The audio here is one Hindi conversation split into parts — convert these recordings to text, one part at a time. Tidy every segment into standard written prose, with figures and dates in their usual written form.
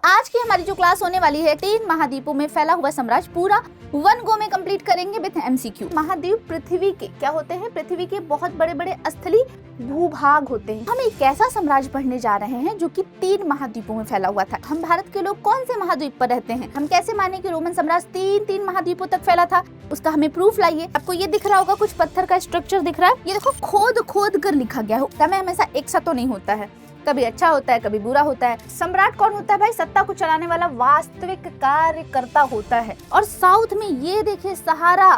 आज की हमारी जो क्लास होने वाली है 3 महाद्वीपों में फैला हुआ साम्राज्य पूरा 1 गो में कंप्लीट करेंगे विद एमसीक्यू। महाद्वीप पृथ्वी के क्या होते हैं? पृथ्वी के बहुत बड़े बड़े स्थलीय भूभाग होते हैं। हम एक ऐसा साम्राज्य पढ़ने जा रहे हैं जो कि 3 महाद्वीपों में फैला हुआ था। हम भारत के लोग कौन से महाद्वीप पर रहते हैं? हम कैसे माने कि रोमन साम्राज्य 3 महाद्वीपों तक फैला था? उसका हमें प्रूफ लाइए। आपको ये दिख रहा होगा, कुछ पत्थर का स्ट्रक्चर दिख रहा है। ये देखो, खोद खोद कर लिखा गया है। समय हमेशा एक सा तो नहीं होता है, कभी अच्छा होता है, कभी बुरा होता है। सम्राट कौन होता है भाई? सत्ता को चलाने वाला वास्तविक कार्यकर्ता होता है। और साउथ में ये देखिए, सहारा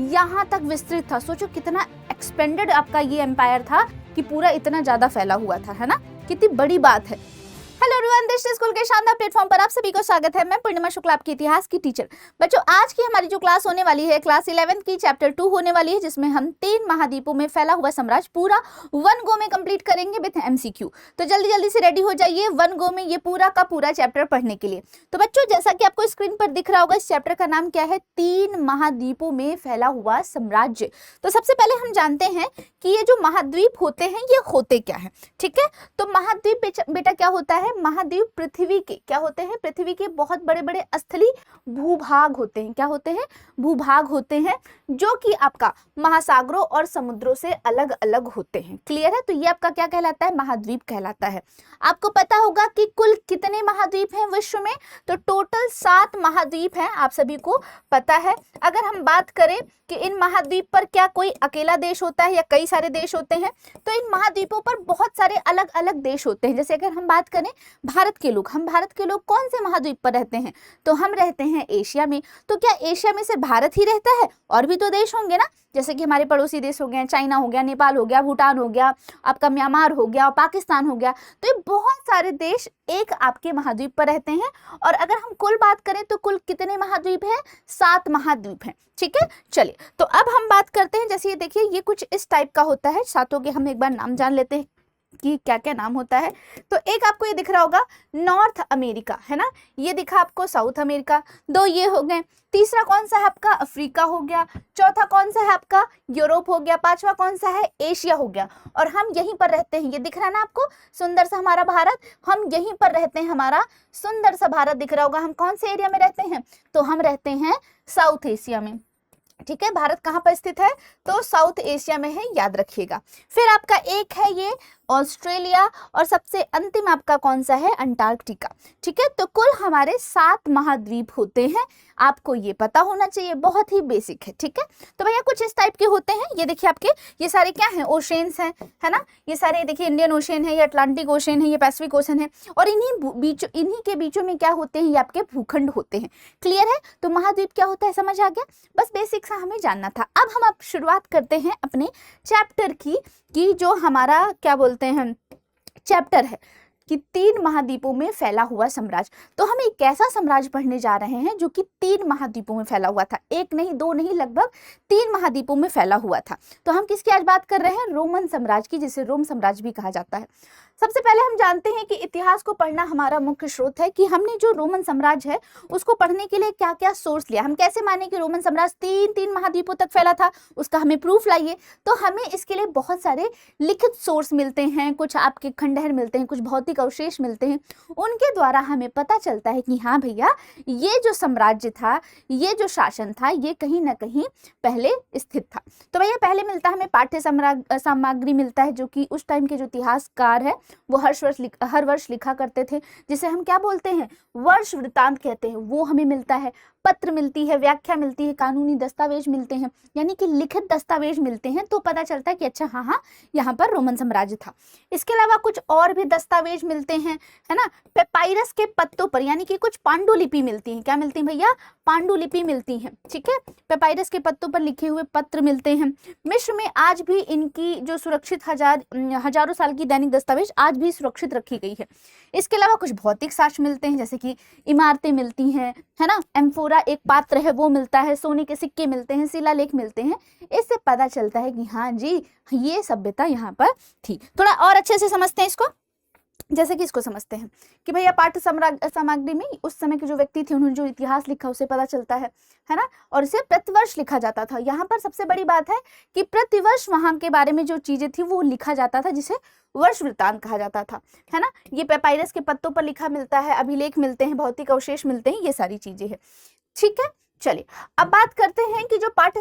यहाँ तक विस्तृत था। सोचो कितना एक्सपेंडेड आपका ये एम्पायर था कि पूरा इतना ज्यादा फैला हुआ था, है ना? कितनी बड़ी बात है। हेलो एवरीवन, दृष्टि स्कूल के शानदार प्लेटफॉर्म पर आप सभी को स्वागत है। मैं पूर्णिमा शुक्ला, आपकी इतिहास की टीचर। बच्चों, आज की हमारी जो क्लास होने वाली है क्लास 11 की चैप्टर 2 होने वाली है, जिसमें हम 3 महाद्वीपों में फैला हुआ साम्राज्य पूरा 1 गो में कंप्लीट करेंगे विद एमसीक्यू। तो जल्दी जल्दी से रेडी हो जाइए 1 गो में ये पूरा का पूरा चैप्टर पढ़ने के लिए। तो बच्चों, जैसा कि आपको स्क्रीन पर दिख रहा होगा, इस चैप्टर का नाम क्या है? 3 महाद्वीपों में फैला हुआ साम्राज्य। तो सबसे पहले हम जानते हैं कि ये जो महाद्वीप होते हैं ये होते क्या है। ठीक है, तो महाद्वीप बेटा क्या होता है? महाद्वीप पृथ्वी के क्या होते हैं? पृथ्वी के बहुत बड़े बड़े स्थलीय भूभाग होते हैं। क्या होते हैं? भूभाग होते हैं, जो कि आपका महासागरों और समुद्रों से अलग अलग होते हैं। क्लियर है? तो ये आपका क्या कहलाता है? महाद्वीप कहलाता है। आपको पता होगा कि कुल कितने महाद्वीप हैं विश्व में? तो टोटल 7 महाद्वीप हैं, आप सभी को पता है। अगर हम बात करें कि इन महाद्वीप पर क्या कोई अकेला देश होता है या कई सारे देश होते हैं, तो इन महाद्वीपों पर बहुत सारे अलग अलग देश होते हैं। जैसे अगर हम बात करें भारत के लोग, हम भारत के लोग कौन से महाद्वीप पर रहते हैं? तो हम रहते हैं एशिया में। तो क्या एशिया में सिर्फ भारत ही रहता है? और भी तो देश होंगे ना, जैसे कि हमारे पड़ोसी देश हो गए, चाइना हो गया, नेपाल हो गया, भूटान हो गया, आपका म्यांमार हो गया, पाकिस्तान हो गया। तो ये बहुत सारे देश एक आपके महाद्वीप पर रहते हैं। और अगर हम कुल बात करें तो कुल कितने महाद्वीप हैं? 7 महाद्वीप हैं। ठीक है, चलिए तो अब हम बात करते हैं। जैसे ये देखिए, ये कुछ इस टाइप का होता है। सातों के हम एक बार नाम जान लेते हैं कि क्या क्या नाम होता है। तो एक आपको ये दिख रहा होगा नॉर्थ अमेरिका, है ना? ये दिखा आपको साउथ अमेरिका। 2 ये हो गए। तीसरा कौन सा है आपका? अफ्रीका हो गया। चौथा कौन सा है आपका? यूरोप हो गया। 5वां कौन सा है? एशिया हो गया। और हम यहीं पर रहते हैं। ये दिख रहा है ना आपको, सुंदर सा हमारा भारत? हम यहीं पर रहते हैं, हमारा सुंदर सा भारत दिख रहा होगा। हम कौन से एरिया में रहते हैं? तो हम रहते हैं साउथ एशिया में। ठीक है, भारत कहाँ पर स्थित है? तो साउथ एशिया में है, याद रखिएगा। फिर आपका एक है ये ऑस्ट्रेलिया, और सबसे अंतिम आपका कौन सा है? अंटार्कटिका। ठीक है, तो कुल हमारे 7 महाद्वीप होते हैं। आपको ये पता होना चाहिए, बहुत ही बेसिक है। ठीक है, तो भैया कुछ इस टाइप के होते हैं। ये देखिए आपके, ये सारे क्या हैं? ओशेन्स हैं, है ना? ये सारे देखिए, इंडियन ओशन है, ये अटलांटिक ओशन है, ये पैसिफिक ओशन है। और इन्हीं के बीचों में क्या होते हैं? ये आपके भूखंड होते हैं। क्लियर है? तो महाद्वीप क्या होता है, समझ आ गया? बस बेसिक सा हमें जानना था। अब हम शुरुआत करते हैं अपने चैप्टर की जो हमारा क्या बोलते हैं चैप्टर है कि 3 महाद्वीपों में फैला हुआ साम्राज्य। तो हम एक ऐसा साम्राज्य पढ़ने जा रहे हैं जो कि 3 महाद्वीपों में फैला हुआ था। 1 नहीं, 2 नहीं, लगभग 3 महाद्वीपों में फैला हुआ था। तो हम किसकी आज बात कर रहे हैं? रोमन साम्राज्य की, जिसे रोम साम्राज्य भी कहा जाता है। सबसे पहले हम जानते हैं कि इतिहास को पढ़ना हमारा मुख्य स्रोत है, कि हमने जो रोमन साम्राज्य है उसको पढ़ने के लिए क्या क्या सोर्स लिया। हम कैसे माने कि रोमन साम्राज्य 3 महाद्वीपों तक फैला था? उसका हमें प्रूफ लाइए। तो हमें इसके लिए बहुत सारे लिखित सोर्स मिलते हैं, कुछ आपके खंडहर मिलते हैं, कुछ भौतिक अवशेष मिलते हैं। उनके द्वारा हमें पता चलता है कि हाँ भैया, ये जो साम्राज्य था, ये जो शासन था, ये कहीं ना कहीं पहले स्थित था। तो भैया पहले मिलता है हमें पाठ्य सामग्री मिलता है, जो कि उस टाइम के जो इतिहासकार है वो हर वर्ष लिखा करते थे, जिसे हम क्या बोलते हैं? वर्ष वृत्तांत कहते हैं। वो हमें मिलता है। पत्र मिलती है, व्याख्या मिलती है, कानूनी दस्तावेज मिलते हैं, यानी कि लिखित दस्तावेज मिलते हैं। तो पता चलता है कि अच्छा हाँ, यहाँ पर रोमन साम्राज्य था। इसके अलावा कुछ और भी दस्तावेज मिलते हैं, है ना? पेपाइरस के पत्तों पर, यानी कि कुछ पांडुलिपि मिलती हैं। क्या मिलती है भैया? पांडुलिपि मिलती हैं। ठीक है, पेपाइरस के पत्तों पर लिखे हुए पत्र मिलते हैं। मिस्र में आज भी इनकी जो सुरक्षित हजारों साल की दैनिक दस्तावेज आज भी सुरक्षित रखी गई है। इसके अलावा कुछ भौतिक साक्ष्य मिलते हैं, जैसे कि इमारतें मिलती हैं, है ना? एम्फोरा एक पात्र है वो मिलता है, सोने के सिक्के मिलते हैं, शिलालेख मिलते हैं। इससे पता चलता है कि हाँ जी, ये सभ्यता यहाँ पर थी। थोड़ा और अच्छे से समझते हैं इसको। जैसे कि इसको समझते हैं कि भैया पाठ्य सामग्री में उस समय के जो व्यक्ति थे उन्होंने जो इतिहास लिखा उसे पता चलता है ना, और इसे प्रतिवर्ष लिखा जाता था। यहाँ पर सबसे बड़ी बात है कि प्रतिवर्ष वहां के बारे में जो चीजें थी वो लिखा जाता था, जिसे वर्ष वृत्तांत कहा जाता था, है ना। ये पेपायरस के पत्तों पर लिखा मिलता है, अभिलेख मिलते हैं, भौतिक अवशेष मिलते हैं, ये सारी चीजें हैं, ठीक है। चलिए अब बात करते हैं कि जो पाठ्य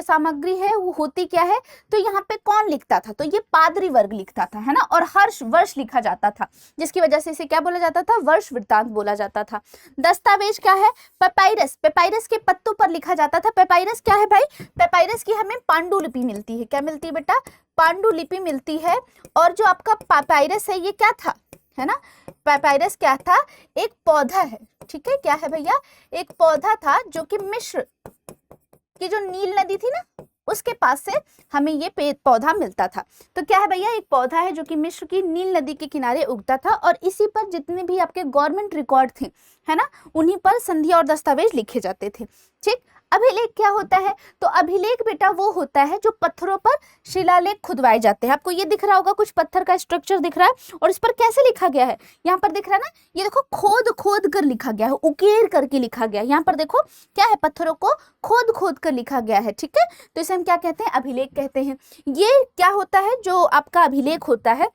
सामग्री है वो होती क्या है। तो यहाँ पे कौन लिखता था, तो ये पादरी वर्ग लिखता था, है ना, और हर वर्ष लिखा जाता था, जिसकी वजह से इसे क्या बोला जाता था, वर्ष वृत्तांत बोला जाता था। दस्तावेज क्या है, पेपायरस, पेपायरस के पत्तों पर लिखा जाता था। पेपायरस क्या है भाई, पेपायरस की हमें पांडुलिपि मिलती है, क्या मिलती है बेटा, पांडुलिपि मिलती है। और जो आपका पेपायरस है ये क्या था, है ना, पेपायरस क्या था, एक पौधा है, ठीक है, क्या है भैया, एक पौधा था जो कि मिस्र की जो नील नदी थी ना उसके पास से हमें ये पेड़ पौधा मिलता था। तो क्या है भैया, एक पौधा है जो कि मिस्र की नील नदी के किनारे उगता था, और इसी पर जितने भी आपके गवर्नमेंट रिकॉर्ड थे, है ना, उन्हीं पर संधि और दस्तावेज लिखे जाते थे, ठीक। अभिलेख क्या होता है, तो अभिलेख बेटा वो होता है जो पत्थरों पर शिलालेख खुदवाए जाते हैं। आपको ये दिख रहा होगा, कुछ पत्थर का स्ट्रक्चर दिख रहा है और इस पर कैसे लिखा गया है, यहाँ पर दिख रहा है ना, ये देखो खोद खोद कर लिखा गया है, उकेर करके लिखा गया है। यहाँ पर देखो क्या है, पत्थरों को खोद खोद कर लिखा गया है, ठीक है। तो इसे हम क्या कहते हैं, अभिलेख कहते हैं। ये क्या होता है, जो आपका अभिलेख होता है,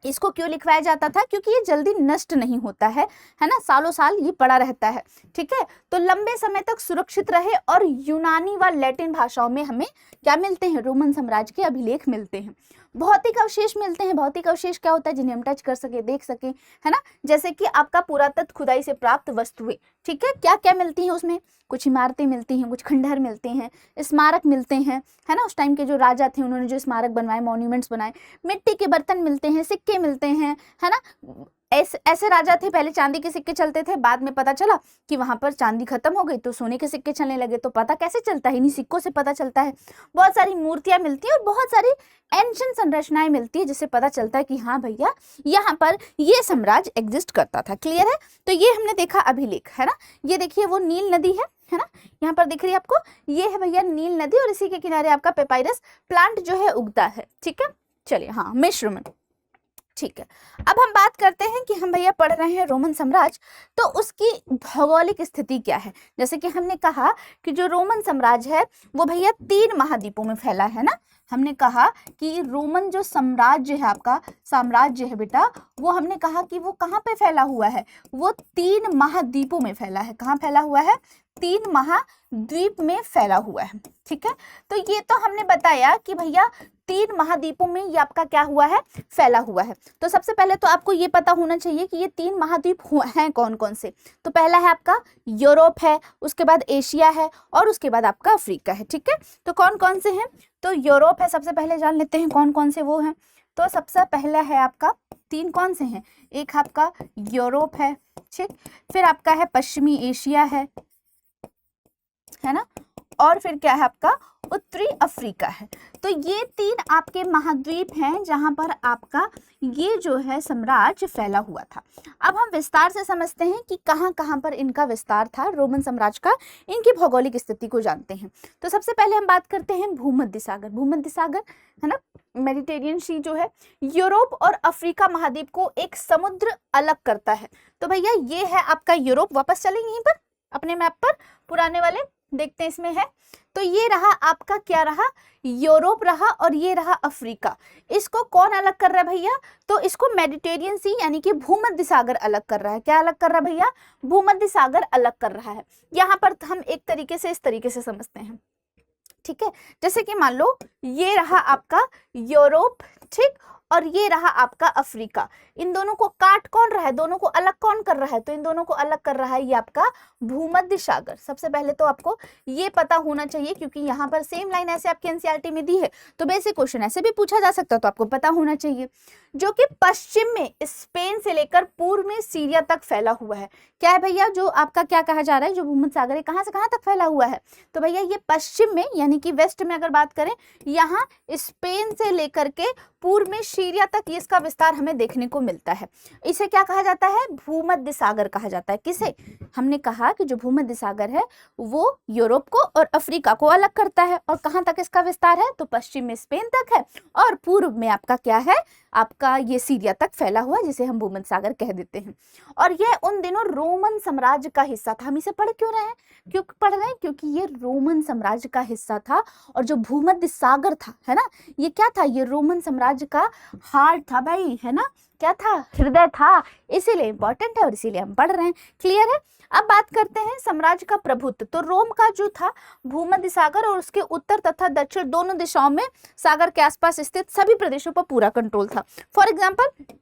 इसको क्यों लिखवाया जाता था, क्योंकि ये जल्दी नष्ट नहीं होता है ना, सालों साल ये पड़ा रहता है, ठीक है। तो लंबे समय तक सुरक्षित रहे, और यूनानी व लैटिन भाषाओं में हमें क्या मिलते हैं, रोमन साम्राज्य के अभिलेख मिलते हैं। भौतिक अवशेष मिलते हैं। भौतिक अवशेष क्या होता है, जिन्हें हम टच कर सके, देख सके, है ना, जैसे कि आपका पुरातत्व खुदाई से प्राप्त वस्तुएं, ठीक है, क्या क्या मिलती हैं उसमें, कुछ इमारतें मिलती हैं, कुछ खंडहर मिलते हैं, स्मारक मिलते हैं, है ना, उस टाइम के जो राजा थे उन्होंने जो स्मारक बनवाए, मॉन्यूमेंट्स बनाए, मिट्टी के बर्तन मिलते हैं, सिक्के मिलते हैं, है ना। ऐसे राजा थे, पहले चांदी के सिक्के चलते थे, बाद में पता चला कि वहां पर चांदी खत्म हो गई तो सोने के सिक्के चलने लगे। तो पता कैसे चलता है, इन्हीं सिक्कों से पता चलता है। बहुत सारी मूर्तियां मिलती है और बहुत सारी एंशिएंट संरचनाएं मिलती है, जिससे पता चलता है कि हाँ भैया यहाँ पर ये साम्राज्य एग्जिस्ट करता था। क्लियर है। तो ये हमने देखा अभिलेख, है ना। ये देखिए वो नील नदी है ना, यहाँ पर दिख रही है आपको, ये है भैया नील नदी, और इसी के किनारे आपका पेपायरस प्लांट जो है उगता है, ठीक है। चलिए, हाँ, मिस्र में, ठीक है। अब हम बात करते हैं कि हम भैया पढ़ रहे हैं रोमन साम्राज्य, तो उसकी भौगोलिक स्थिति क्या है। जैसे कि हमने कहा कि जो रोमन साम्राज्य है वो भैया 3 महाद्वीपों में फैला है ना। हमने कहा कि रोमन जो साम्राज्य है, आपका साम्राज्य है बेटा, वो हमने कहा कि वो कहाँ पे फैला हुआ है, वो 3 महाद्वीपों में फैला है। कहाँ फैला हुआ है, 3 महाद्वीप में फैला हुआ है, ठीक है। तो ये तो हमने बताया कि भैया 3 महाद्वीपों में ये आपका क्या हुआ है, फैला हुआ है। तो सबसे पहले तो आपको ये पता होना चाहिए कि ये 3 महाद्वीप हैं कौन कौन से। तो पहला है आपका यूरोप है, उसके बाद एशिया है, और उसके बाद आपका अफ्रीका है, ठीक है। तो कौन कौन से हैं, तो यूरोप है, सबसे पहले जान लेते हैं कौन कौन से वो हैं। तो सबसे पहला है आपका 3 कौन से हैं, एक आपका यूरोप है, ठीक, फिर आपका है पश्चिमी एशिया है ना, और फिर क्या है आपका उत्तरी अफ्रीका है। तो ये 3 आपके महाद्वीप हैं जहां पर आपका ये जो है साम्राज्य फैला हुआ था। अब हम विस्तार से समझते हैं कि कहां कहां पर इनका विस्तार था रोमन साम्राज्य का, इनकी भौगोलिक स्थिति को जानते हैं। तो सबसे पहले हम बात करते हैं भूमध्य सागर। भूमध्य सागर है ना, मेडिटेरियन सी जो है, यूरोप और अफ्रीका महाद्वीप को एक समुद्र अलग करता है। तो भैया ये है आपका यूरोप, वापस चलेंगे यहीं पर अपने मैप पर, पुराने वाले देखते हैं इसमें है। तो ये रहा आपका, क्या रहा, यूरोप रहा, और ये रहा अफ्रीका। इसको कौन अलग कर रहा है भैया, तो इसको मेडिटेरियन सी यानी कि भूमध्य सागर अलग कर रहा है। क्या अलग कर रहा है भैया, भूमध्य सागर अलग कर रहा है। यहाँ पर हम एक तरीके से इस तरीके से समझते हैं, ठीक है। जैसे कि मान लो ये रहा आपका यूरोप, ठीक, और ये रहा आपका अफ्रीका। इन दोनों को काट कौन रहा है, दोनों को अलग कौन कर रहा है, तो इन दोनों को अलग कर रहा है ये आपका भूमध्य सागर। सबसे पहले तो आपको ये पता होना चाहिए, क्योंकि यहाँ पर सेम लाइन ऐसे आपके एनसीईआरटी में दी है, तो बेसिक क्वेश्चन ऐसे भी पूछा जा सकता है, तो आपको पता होना चाहिए। जो कि पश्चिम में स्पेन से लेकर पूर्व में सीरिया तक फैला हुआ है। क्या है भैया, जो आपका क्या कहा जा रहा है, जो भूमध्य सागर है कहाँ से कहाँ तक फैला हुआ है, तो भैया ये पश्चिम में यानी कि वेस्ट में अगर बात करें, यहाँ स्पेन से लेकर के पूर्व में सीरिया तक ये इसका विस्तार हमें देखने को मिलता है। इसे क्या कहा जाता है, भूमध्य सागर कहा जाता है। किसे, हमने कहा कि जो भूमध्य सागर है वो यूरोप को और अफ्रीका को अलग करता है। और कहाँ तक इसका विस्तार है, तो पश्चिम में स्पेन तक है, और पूर्व में आपका क्या है, आपका ये सीरिया तक फैला हुआ, जिसे हम भूमध्य सागर कह देते हैं। और यह उन दिनों रोमन साम्राज्य का हिस्सा था। हम इसे पढ़ क्यों रहे हैं? क्यों पढ़ रहे हैं? क्योंकि ये रोमन साम्राज्य का हिस्सा था। और जो भूमध्य सागर था, है ना, ये क्या था? ये रोमन साम्राज्य का हार्ट था भाई, है ना, क्या था? हृदय था। इसीलिए इंपॉर्टेंट है और इसीलिए हम पढ़ रहे हैं। क्लियर है? अब बात करते हैं साम्राज्य का प्रभुत्व। तो रोम का जो था भूमध्य सागर और उसके उत्तर तथा दक्षिण दोनों दिशाओं में सागर के आसपास स्थित सभी प्रदेशों पर पूरा कंट्रोल था। फॉर एग्जाम्पल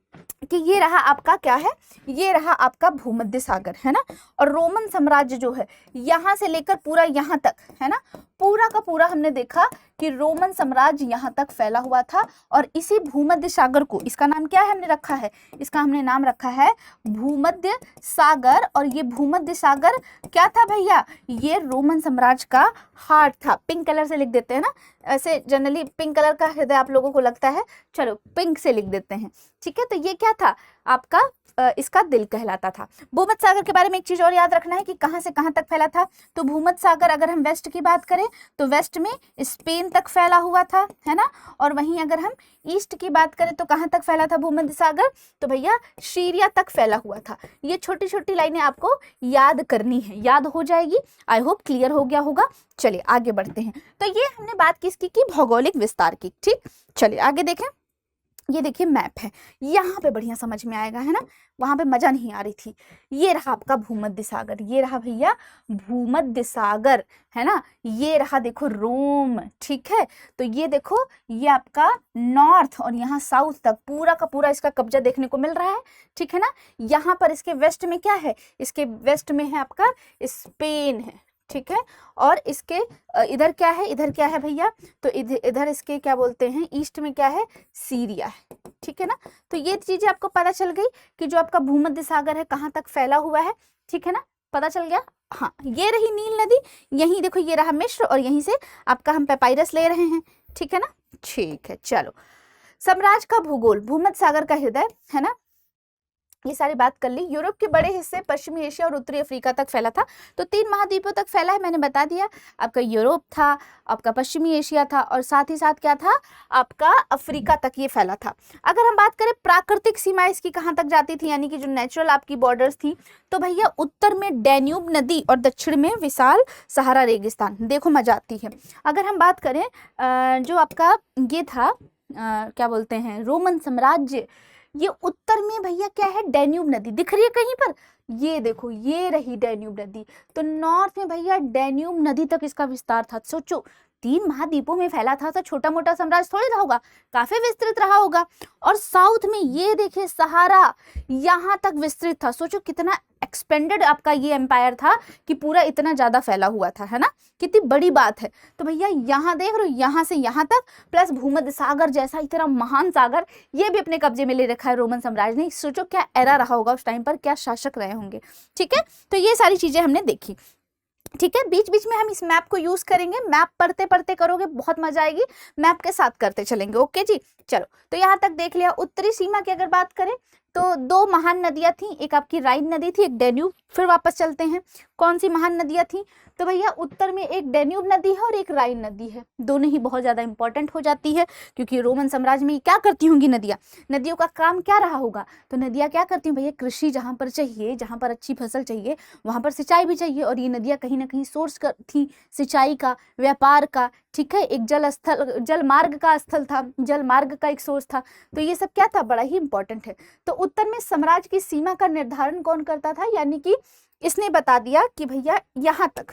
कि ये रहा आपका क्या है, ये रहा आपका भूमध्य सागर, है ना, और रोमन साम्राज्य जो है यहाँ से लेकर पूरा यहाँ तक, है ना, पूरा का पूरा हमने देखा कि रोमन साम्राज्य यहाँ तक फैला हुआ था। और इसी भूमध्य सागर को, इसका नाम क्या है हमने रखा है? इसका हमने नाम रखा है भूमध्य सागर। और ये भूमध्य सागर क्या था भैया? ये रोमन साम्राज्य का हार्ट था। पिंक कलर से लिख देते हैं ना, ऐसे जनरली पिंक कलर का हृदय आप लोगों को लगता है, चलो पिंक से लिख देते हैं, ठीक है। तो ये क्या था आपका? इसका दिल कहलाता था। भूमध्य सागर के बारे में एक चीज और याद रखना है कि कहां से कहां तक फैला था। तो भूमध्य सागर अगर हम वेस्ट की बात करें तो वेस्ट में स्पेन तक फैला हुआ था, है ना, और वहीं अगर हम ईस्ट की बात करें तो कहां तक फैला था भूमध्य सागर? तो भैया सीरिया तक फैला हुआ था। ये छोटी छोटी लाइनें आपको याद करनी है, याद हो जाएगी। आई होप क्लियर हो गया होगा। चलिए आगे बढ़ते हैं। तो ये हमने बात किसकी की? भौगोलिक विस्तार की। ठीक, चलिए आगे देखें। ये देखिए मैप है, यहाँ पे बढ़िया समझ में आएगा, है ना, वहां पे मजा नहीं आ रही थी। ये रहा आपका भूमध्य सागर, ये रहा भैया भूमध्य सागर, है ना, ये रहा देखो रोम, ठीक है। तो ये देखो ये आपका नॉर्थ और यहाँ साउथ तक पूरा का पूरा इसका कब्जा देखने को मिल रहा है, ठीक है ना। यहाँ पर इसके वेस्ट में क्या है? इसके वेस्ट में है आपका स्पेन है, ठीक है। और इसके इधर क्या है? इधर क्या है भैया? तो इधर इसके क्या बोलते हैं? ईस्ट में क्या है? सीरिया है, ठीक है ना। तो ये चीजें आपको पता चल गई कि जो आपका भूमध्य सागर है कहाँ तक फैला हुआ है, ठीक है ना, पता चल गया। हाँ, ये रही नील नदी, यहीं देखो ये रहा मिस्र और यहीं से आपका हम पेपायरस ले रहे हैं, ठीक है ना। ठीक है, चलो साम्राज्य का भूगोल, भूमध्य सागर का हृदय, है ना, ये सारी बात कर ली। यूरोप के बड़े हिस्से पश्चिमी एशिया और उत्तरी अफ्रीका तक फैला था। तो 3 महाद्वीपों तक फैला है, मैंने बता दिया। आपका यूरोप था, आपका पश्चिमी एशिया था और साथ ही साथ क्या था? आपका अफ्रीका तक ये फैला था। अगर हम बात करें प्राकृतिक सीमा इसकी कहाँ तक जाती थी, यानी कि जो नेचुरल आपकी बॉर्डर्स थी, तो भैया उत्तर में डैन्यूब नदी और दक्षिण में विशाल सहारा रेगिस्तान। देखो मजा आती है। अगर हम बात करें जो आपका ये था क्या बोलते हैं रोमन साम्राज्य, ये उत्तर में भैया क्या है? डैन्यूब नदी दिख रही है कहीं पर? ये देखो ये रही डैन्यूब नदी। तो नॉर्थ में भैया डैन्यूब नदी तक इसका विस्तार था। सोचो 3 महाद्वीपों में फैला था, तो छोटा मोटा साम्राज्य थोड़ी रहा होगा, काफी विस्तृत रहा होगा। और साउथ में ये देखिए सहारा यहाँ तक विस्तृत था। सोचो कितना एक्सपेंडेड आपका ये एम्पायर था कि पूरा इतना ज्यादा फैला हुआ था, है ना, कितनी बड़ी बात है। तो भैया यहाँ देख रहे हो, यहाँ से यहाँ तक प्लस भूमध्य सागर जैसा इतना महान सागर ये भी अपने कब्जे में ले रखा है रोमन साम्राज्य ने। सोचो क्या एरा रहा होगा उस टाइम पर, क्या शासक रहे होंगे, ठीक है। तो ये सारी चीजें हमने देखी, ठीक है। बीच बीच में हम इस मैप को यूज करेंगे, मैप पढ़ते पढ़ते करोगे बहुत मजा आएगी, मैप के साथ करते चलेंगे, ओके जी। चलो तो यहाँ तक देख लिया। उत्तरी सीमा की अगर बात करें तो 2 महान नदियां थी, एक आपकी राइन नदी थी, एक डैन्यूब। फिर वापस चलते हैं, कौन सी महान नदियां थी? तो भैया उत्तर में एक डैन्यूब नदी है और एक राइन नदी है। दोनों ही बहुत ज्यादा इंपॉर्टेंट हो जाती है, क्योंकि रोमन साम्राज्य में क्या करती होंगी नदियां? नदियों का काम क्या रहा होगा? तो नदियां क्या करती हैं भैया? कृषि जहां पर चाहिए, जहां पर अच्छी फसल चाहिए वहां पर सिंचाई भी चाहिए। और ये नदियां कहीं ना कहीं सोर्स थी सिंचाई का, व्यापार का, ठीक है। एक जल मार्ग का स्थल था, जल मार्ग का एक सोर्स था। तो ये सब क्या था? बड़ा ही इंपॉर्टेंट है। तो उत्तर में साम्राज्य की सीमा का निर्धारण कौन करता था? यानी कि इसने बता दिया कि भैया यहाँ तक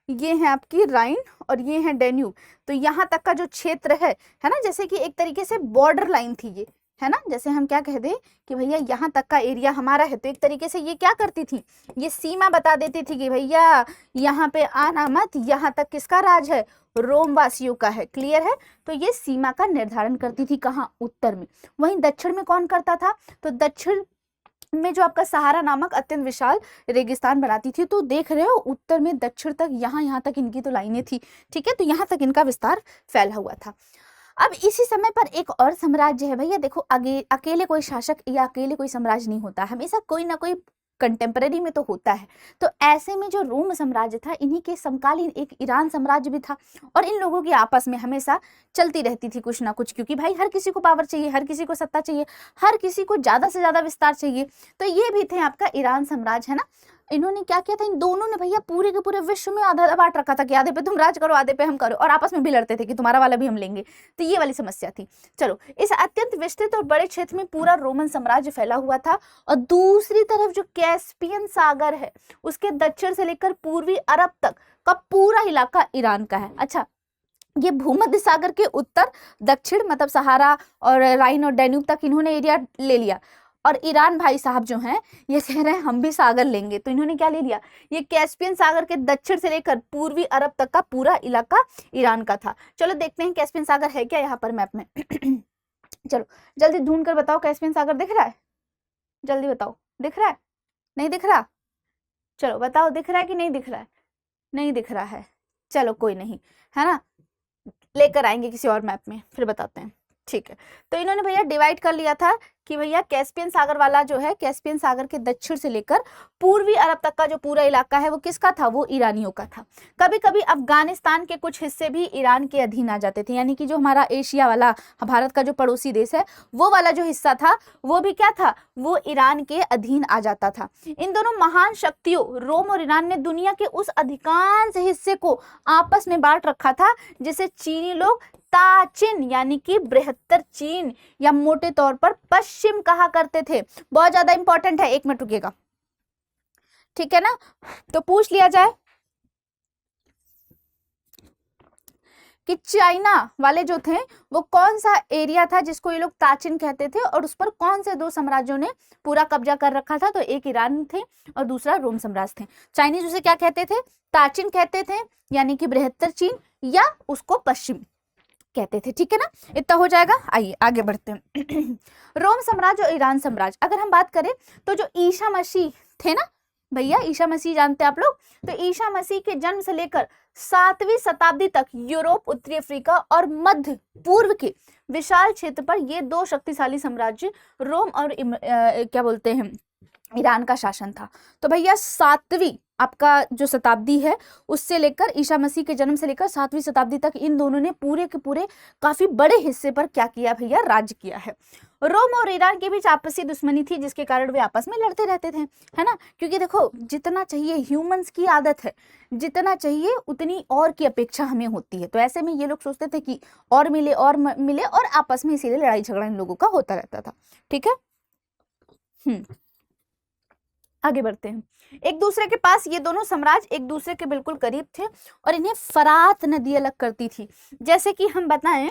ये है आपकी राइन और ये है डैन्यूब। तो यहाँ तक का जो क्षेत्र है ना, जैसे कि एक तरीके से बॉर्डर लाइन थी ये, है ना। जैसे हम क्या कह दें कि भैया यहाँ तक का एरिया हमारा है, तो एक तरीके से ये क्या करती थी? ये सीमा बता देती थी कि भैया यहाँ पे आना मत, यहाँ तक किसका राज है? रोम वासियों का है। क्लियर है? तो ये सीमा का निर्धारण करती थी कहाँ? उत्तर में। वहीं दक्षिण में कौन करता था? तो दक्षिण में जो आपका सहारा नामक अत्यंत विशाल रेगिस्तान बनाती थी। तो देख रहे हो उत्तर में दक्षिण तक यहाँ तक इनकी तो लाइनें थी, ठीक है। तो यहाँ तक इनका विस्तार फैला हुआ था। अब इसी समय पर एक और साम्राज्य है भैया। देखो आगे अकेले कोई शासक या अकेले कोई साम्राज्य नहीं होता, हमेशा कोई ना कोई कंटेम्पररी में तो होता है। तो ऐसे में जो रोम साम्राज्य था, इन्हीं के समकालीन एक ईरान साम्राज्य भी था, और इन लोगों की आपस में हमेशा चलती रहती थी कुछ ना कुछ, क्योंकि भाई हर किसी को पावर चाहिए, हर किसी को सत्ता चाहिए, हर किसी को ज्यादा से ज्यादा विस्तार चाहिए। तो ये भी थे आपका ईरान साम्राज्य, है ना। इन्होंने क्या किया था, इन दोनों ने भैया पूरे के पूरे विश्व में आधा बांट रखा था कि आधे पे तुम राज करो, आधे पे हम करो, और आपस में भी लड़ते थे कि तुम्हारा वाला भी हम लेंगे। तो ये वाली समस्या थी। चलो, इस अत्यंत विस्तृत और बड़े क्षेत्र में पूरा रोमन साम्राज्य फैला हुआ था, और दूसरी तरफ जो कैस्पियन सागर है, उसके दक्षिण से लेकर पूर्वी अरब तक का पूरा इलाका ईरान का है। अच्छा, ये भूमध्य सागर के उत्तर दक्षिण मतलब सहारा और राइन और डैन्यूब तक इन्होंने एरिया ले लिया, और ईरान भाई साहब जो हैं ये कह रहे हैं हम भी सागर लेंगे। तो इन्होंने क्या ले लिया, ये कैस्पियन सागर के दक्षिण से लेकर पूर्वी अरब तक का पूरा इलाका ईरान का था। चलो देखते हैं कैस्पियन सागर है क्या यहाँ पर मैप में। चलो जल्दी ढूंढ कर बताओ, कैस्पियन सागर दिख रहा है? जल्दी बताओ, दिख रहा है? नहीं दिख रहा? चलो बताओ, दिख रहा है कि नहीं दिख रहा है? नहीं दिख रहा है, चलो कोई नहीं, है ना, लेकर आएंगे किसी और मैप में, फिर बताते हैं। ठीक है, तो इन्होंने भैया डिवाइड कर लिया था कि भैया कैस्पियन सागर वाला जो है, कैस्पियन सागर के दक्षिण से लेकर पूर्वी अरब तक का जो पूरा इलाका है वो किसका था, वो ईरानियों का था। कभी कभी अफगानिस्तान के कुछ हिस्से भी ईरान के अधीन आ जाते थे, यानी कि जो हमारा एशिया वाला, भारत का जो पड़ोसी देश है, वो वाला जो हिस्सा था वो भी क्या था, वो ईरान के अधीन आ जाता था। इन दोनों महान शक्तियों रोम और ईरान ने दुनिया के उस अधिकांश हिस्से को आपस में बांट रखा था जिसे चीनी लोग ताचिन यानी कि बृहत्तर चीन या मोटे तौर पर पश्चिम कहा करते थे। बहुत ज्यादा इंपॉर्टेंट है, एक मिनट रुकिएगा, ठीक है ना। तो पूछ लिया जाए कि चाइना वाले जो थे वो कौन सा एरिया था जिसको ये लोग ताचिन कहते थे, और उस पर कौन से दो साम्राज्यों ने पूरा कब्जा कर रखा था। तो एक ईरान थे और दूसरा रोम साम्राज्य थे। चाइनीज उसे क्या कहते थे, ताचिन कहते थे, यानी कि बृहत्तर चीन, या उसको पश्चिम कहते थे। ठीक है ना, इतना हो जाएगा। आइए आगे बढ़ते हैं। रोम साम्राज्य और ईरान साम्राज्य, अगर हम बात करें तो जो ईसा मसीह थे ना भैया, ईसा मसीह जानते हैं आप लोग, तो ईसा मसीह के जन्म से लेकर 7वीं शताब्दी तक यूरोप, उत्तरी अफ्रीका और मध्य पूर्व के विशाल क्षेत्र पर ये दो शक्तिशाली साम्राज्य रोम और क्या बोलते हैं ईरान का शासन था। तो भैया 7वीं आपका जो शताब्दी है उससे लेकर ईसा मसीह के जन्म से लेकर 7वीं शताब्दी तक इन दोनों ने पूरे के पूरे काफी बड़े हिस्से पर क्या किया भैया, राज्य किया है। रोम और ईरान के बीच आपसी दुश्मनी थी जिसके कारण वे आपस में लड़ते रहते थे, है ना, क्योंकि देखो जितना चाहिए, ह्यूमंस की आदत है, जितना चाहिए उतनी और की अपेक्षा हमें होती है। तो ऐसे में ये लोग सोचते थे कि और मिले और मिले, और आपस में इसीलिए लड़ाई झगड़ा इन लोगों का होता रहता था। ठीक है, आगे बढ़ते हैं। एक दूसरे के पास ये दोनों साम्राज्य एक दूसरे के बिल्कुल करीब थे और इन्हें फरात नदी अलग करती थी। जैसे कि हम बताएं,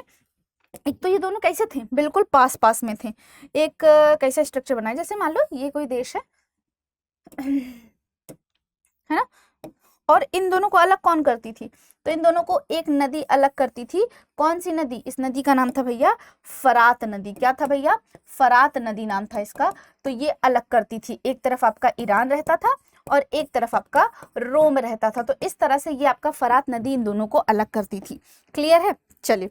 एक तो ये दोनों कैसे थे, बिल्कुल पास पास में थे। एक कैसा स्ट्रक्चर बनाया, जैसे मान लो ये कोई देश है ना, और इन दोनों को अलग कौन करती थी, तो इन दोनों को एक नदी अलग करती थी। कौन सी नदी, इस नदी का नाम था भैया फरात नदी। क्या था भैया, फरात नदी नाम था इसका। तो ये अलग करती थी, एक तरफ आपका ईरान रहता था और एक तरफ आपका रोम रहता था। तो इस तरह से ये आपका फरात नदी इन दोनों को अलग करती थी। क्लियर है, चलिए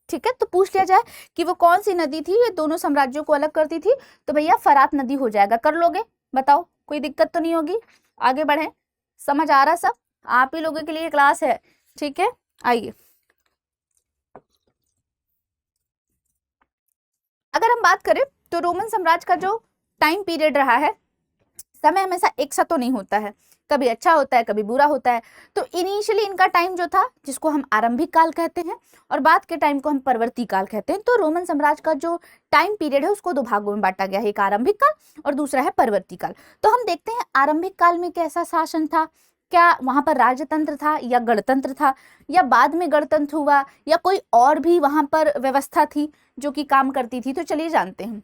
ठीक है। तो पूछ लिया जाए कि वो कौन सी नदी थी ये दोनों साम्राज्यों को अलग करती थी, तो भैया फरात नदी हो जाएगा। कर लोगे, बताओ, कोई दिक्कत तो नहीं होगी। आगे बढ़े, समझ आ रहा सब, आप ही लोगों के लिए क्लास है। ठीक है, आइए अगर हम बात करें तो रोमन साम्राज्य का जो टाइम पीरियड रहा है, समय हमेशा एक सा तो नहीं होता है, कभी अच्छा होता है कभी बुरा होता है। तो इनिशियली इनका टाइम जो था जिसको हम आरंभिक काल कहते हैं और बाद के टाइम को हम परवर्ती काल कहते हैं। तो रोमन साम्राज्य का जो टाइम पीरियड है उसको दो भागों में बांटा गया है, एक आरंभिक काल और दूसरा है परवर्ती काल। तो हम देखते हैं आरंभिक काल में कैसा शासन था, क्या वहां पर राजतंत्र था या गणतंत्र था, या बाद में गणतंत्र हुआ, या कोई और भी वहां पर व्यवस्था थी जो कि काम करती थी। तो चलिए जानते हैं।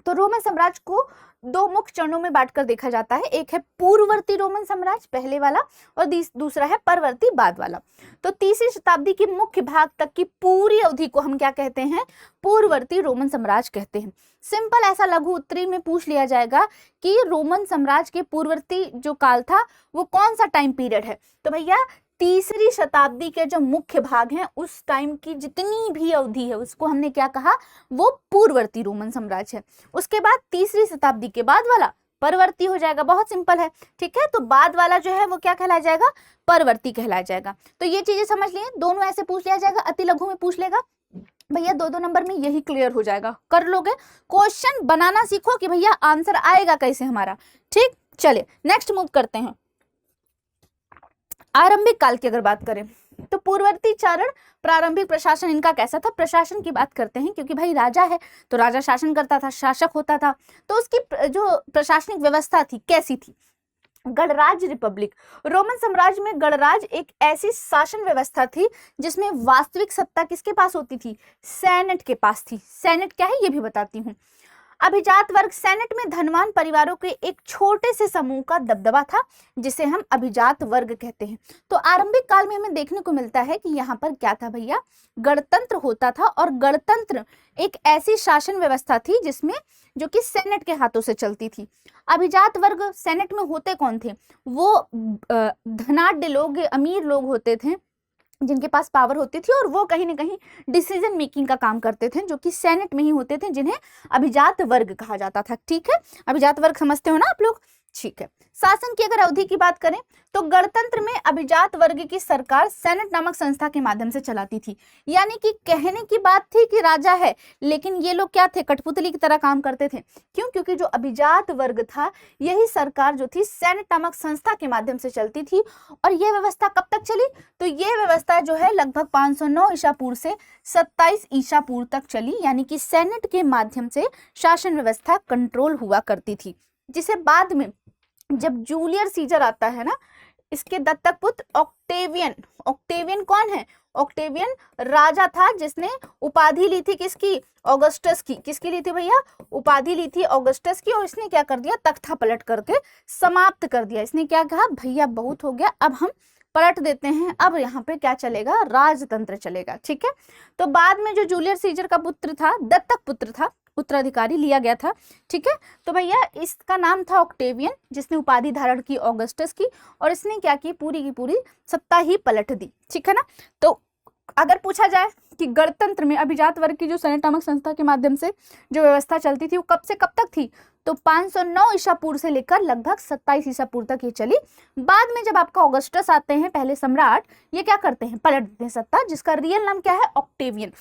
तो रोमन साम्राज्य को दो मुख्य चरणों में बांटकर देखा जाता है, एक है पूर्ववर्ती रोमन साम्राज्य पहले वाला और दूसरा है परवर्ती बाद वाला। तो 3वीं शताब्दी के मुख्य भाग तक की पूरी अवधि को हम क्या कहते हैं, पूर्ववर्ती रोमन साम्राज्य कहते हैं। सिंपल ऐसा लघु उत्तरी में पूछ लिया जाएगा कि रोमन साम्राज्य के पूर्ववर्ती जो काल था वो कौन सा टाइम पीरियड है, तो भैया 3वीं शताब्दी के जो मुख्य भाग हैं उस टाइम की जितनी भी अवधि है उसको हमने क्या कहा, वो पूर्ववर्ती रोमन साम्राज्य है। उसके बाद 3वीं शताब्दी के बाद वाला परवर्ती हो जाएगा, बहुत सिंपल है। ठीक है, तो बाद वाला जो है वो क्या कहलाया जाएगा, परवर्ती कहलाया जाएगा। तो ये चीजें समझ लिए, दोनों ऐसे पूछ लिया जाएगा, अति लघु में पूछ लेगा भैया, 2-2 नंबर में यही क्लियर हो जाएगा, कर लोगे। क्वेश्चन बनाना सीखो कि भैया आंसर आएगा कैसे हमारा। ठीक, चलिए नेक्स्ट मूव करते हैं। आरंभिक काल की अगर बात करें तो पूर्ववर्ती चारण प्रारंभिक प्रशासन इनका कैसा था। प्रशासन की बात करते हैं क्योंकि भाई राजा है तो राजा शासन करता था, शासक होता था, तो उसकी जो प्रशासनिक व्यवस्था थी कैसी थी, गणराज रिपब्लिक। रोमन साम्राज्य में गणराज एक ऐसी शासन व्यवस्था थी जिसमें वास्तविक सत्ता किसके पास होती थी, सेनेट के पास थी। सेनेट क्या है ये भी बताती हूँ। अभिजात वर्ग, सेनेट में धनवान परिवारों के एक छोटे से समूह का दबदबा था जिसे हम अभिजात वर्ग कहते हैं। तो आरंभिक काल में हमें देखने को मिलता है कि यहाँ पर क्या था भैया, गणतंत्र होता था, और गणतंत्र एक ऐसी शासन व्यवस्था थी जिसमें जो कि सेनेट के हाथों से चलती थी। अभिजात वर्ग सेनेट में होते कौन थे, वो धनाढ्य लोग, अमीर लोग होते थे जिनके पास पावर होती थी, और वो कहीं ना कहीं डिसीजन मेकिंग का काम करते थे, जो कि सेनेट में ही होते थे, जिन्हें अभिजात वर्ग कहा जाता था। ठीक है, अभिजात वर्ग समझते हो ना आप लोग। ठीक है, शासन की अगर अवधि की बात करें तो गणतंत्र में अभिजात वर्ग की सरकार सेनेट नामक संस्था के माध्यम से चलाती थी। यानी कि कहने की बात थी कि राजा है, लेकिन ये लोग क्या थे, कठपुतली की तरह काम करते थे। क्यों, क्योंकि जो अभिजात वर्ग था यही सरकार जो थी सेनेट नामक संस्था के माध्यम से चलती थी। और यह व्यवस्था कब तक चली, तो ये व्यवस्था जो है लगभग 509 ईसा पूर्व से 27 ईसा पूर्व तक चली। यानी कि सेनेट के माध्यम से शासन व्यवस्था कंट्रोल हुआ करती थी, जिसे बाद में जब जूलियस सीजर आता है ना, इसके दत्तक पुत्र ऑक्टेवियन, ऑक्टेवियन कौन है, ऑक्टेवियन राजा था जिसने उपाधि ली थी किसकी, ऑगस्टस की। किसकी ली थी भैया, उपाधि ली थी ऑगस्टस की। और इसने क्या कर दिया, तख्ता पलट करके समाप्त कर दिया। इसने क्या कहा, भैया बहुत हो गया, अब हम पलट देते हैं, अब यहाँ पे क्या चलेगा, राजतंत्र चलेगा। ठीक है, तो बाद में जो जूलियस सीजर का पुत्र था, दत्तक पुत्र था, उत्तराधिकारी लिया गया था। ठीक है, तो भैया इसका नाम था ऑक्टेवियन, जिसने उपाधि धारण की ऑगस्टस की, और इसने क्या की, पूरी की पूरी सत्ता ही पलट दी। ठीक है ना, तो अगर पूछा जाए कि गणतंत्र में अभिजात वर्ग की जो सेनेट नामक संस्था के माध्यम से जो व्यवस्था चलती थी वो कब से कब तक थी, तो 509 ईसा पूर्व से लेकर लगभग 27 ईसा पूर्व तक ये चली। बाद में जब आपका ऑगस्टस आते हैं, पहले सम्राट, ये क्या करते हैं, पलट देते हैं सत्ता, जिसका रियल नाम क्या है, ऑक्टेवियन।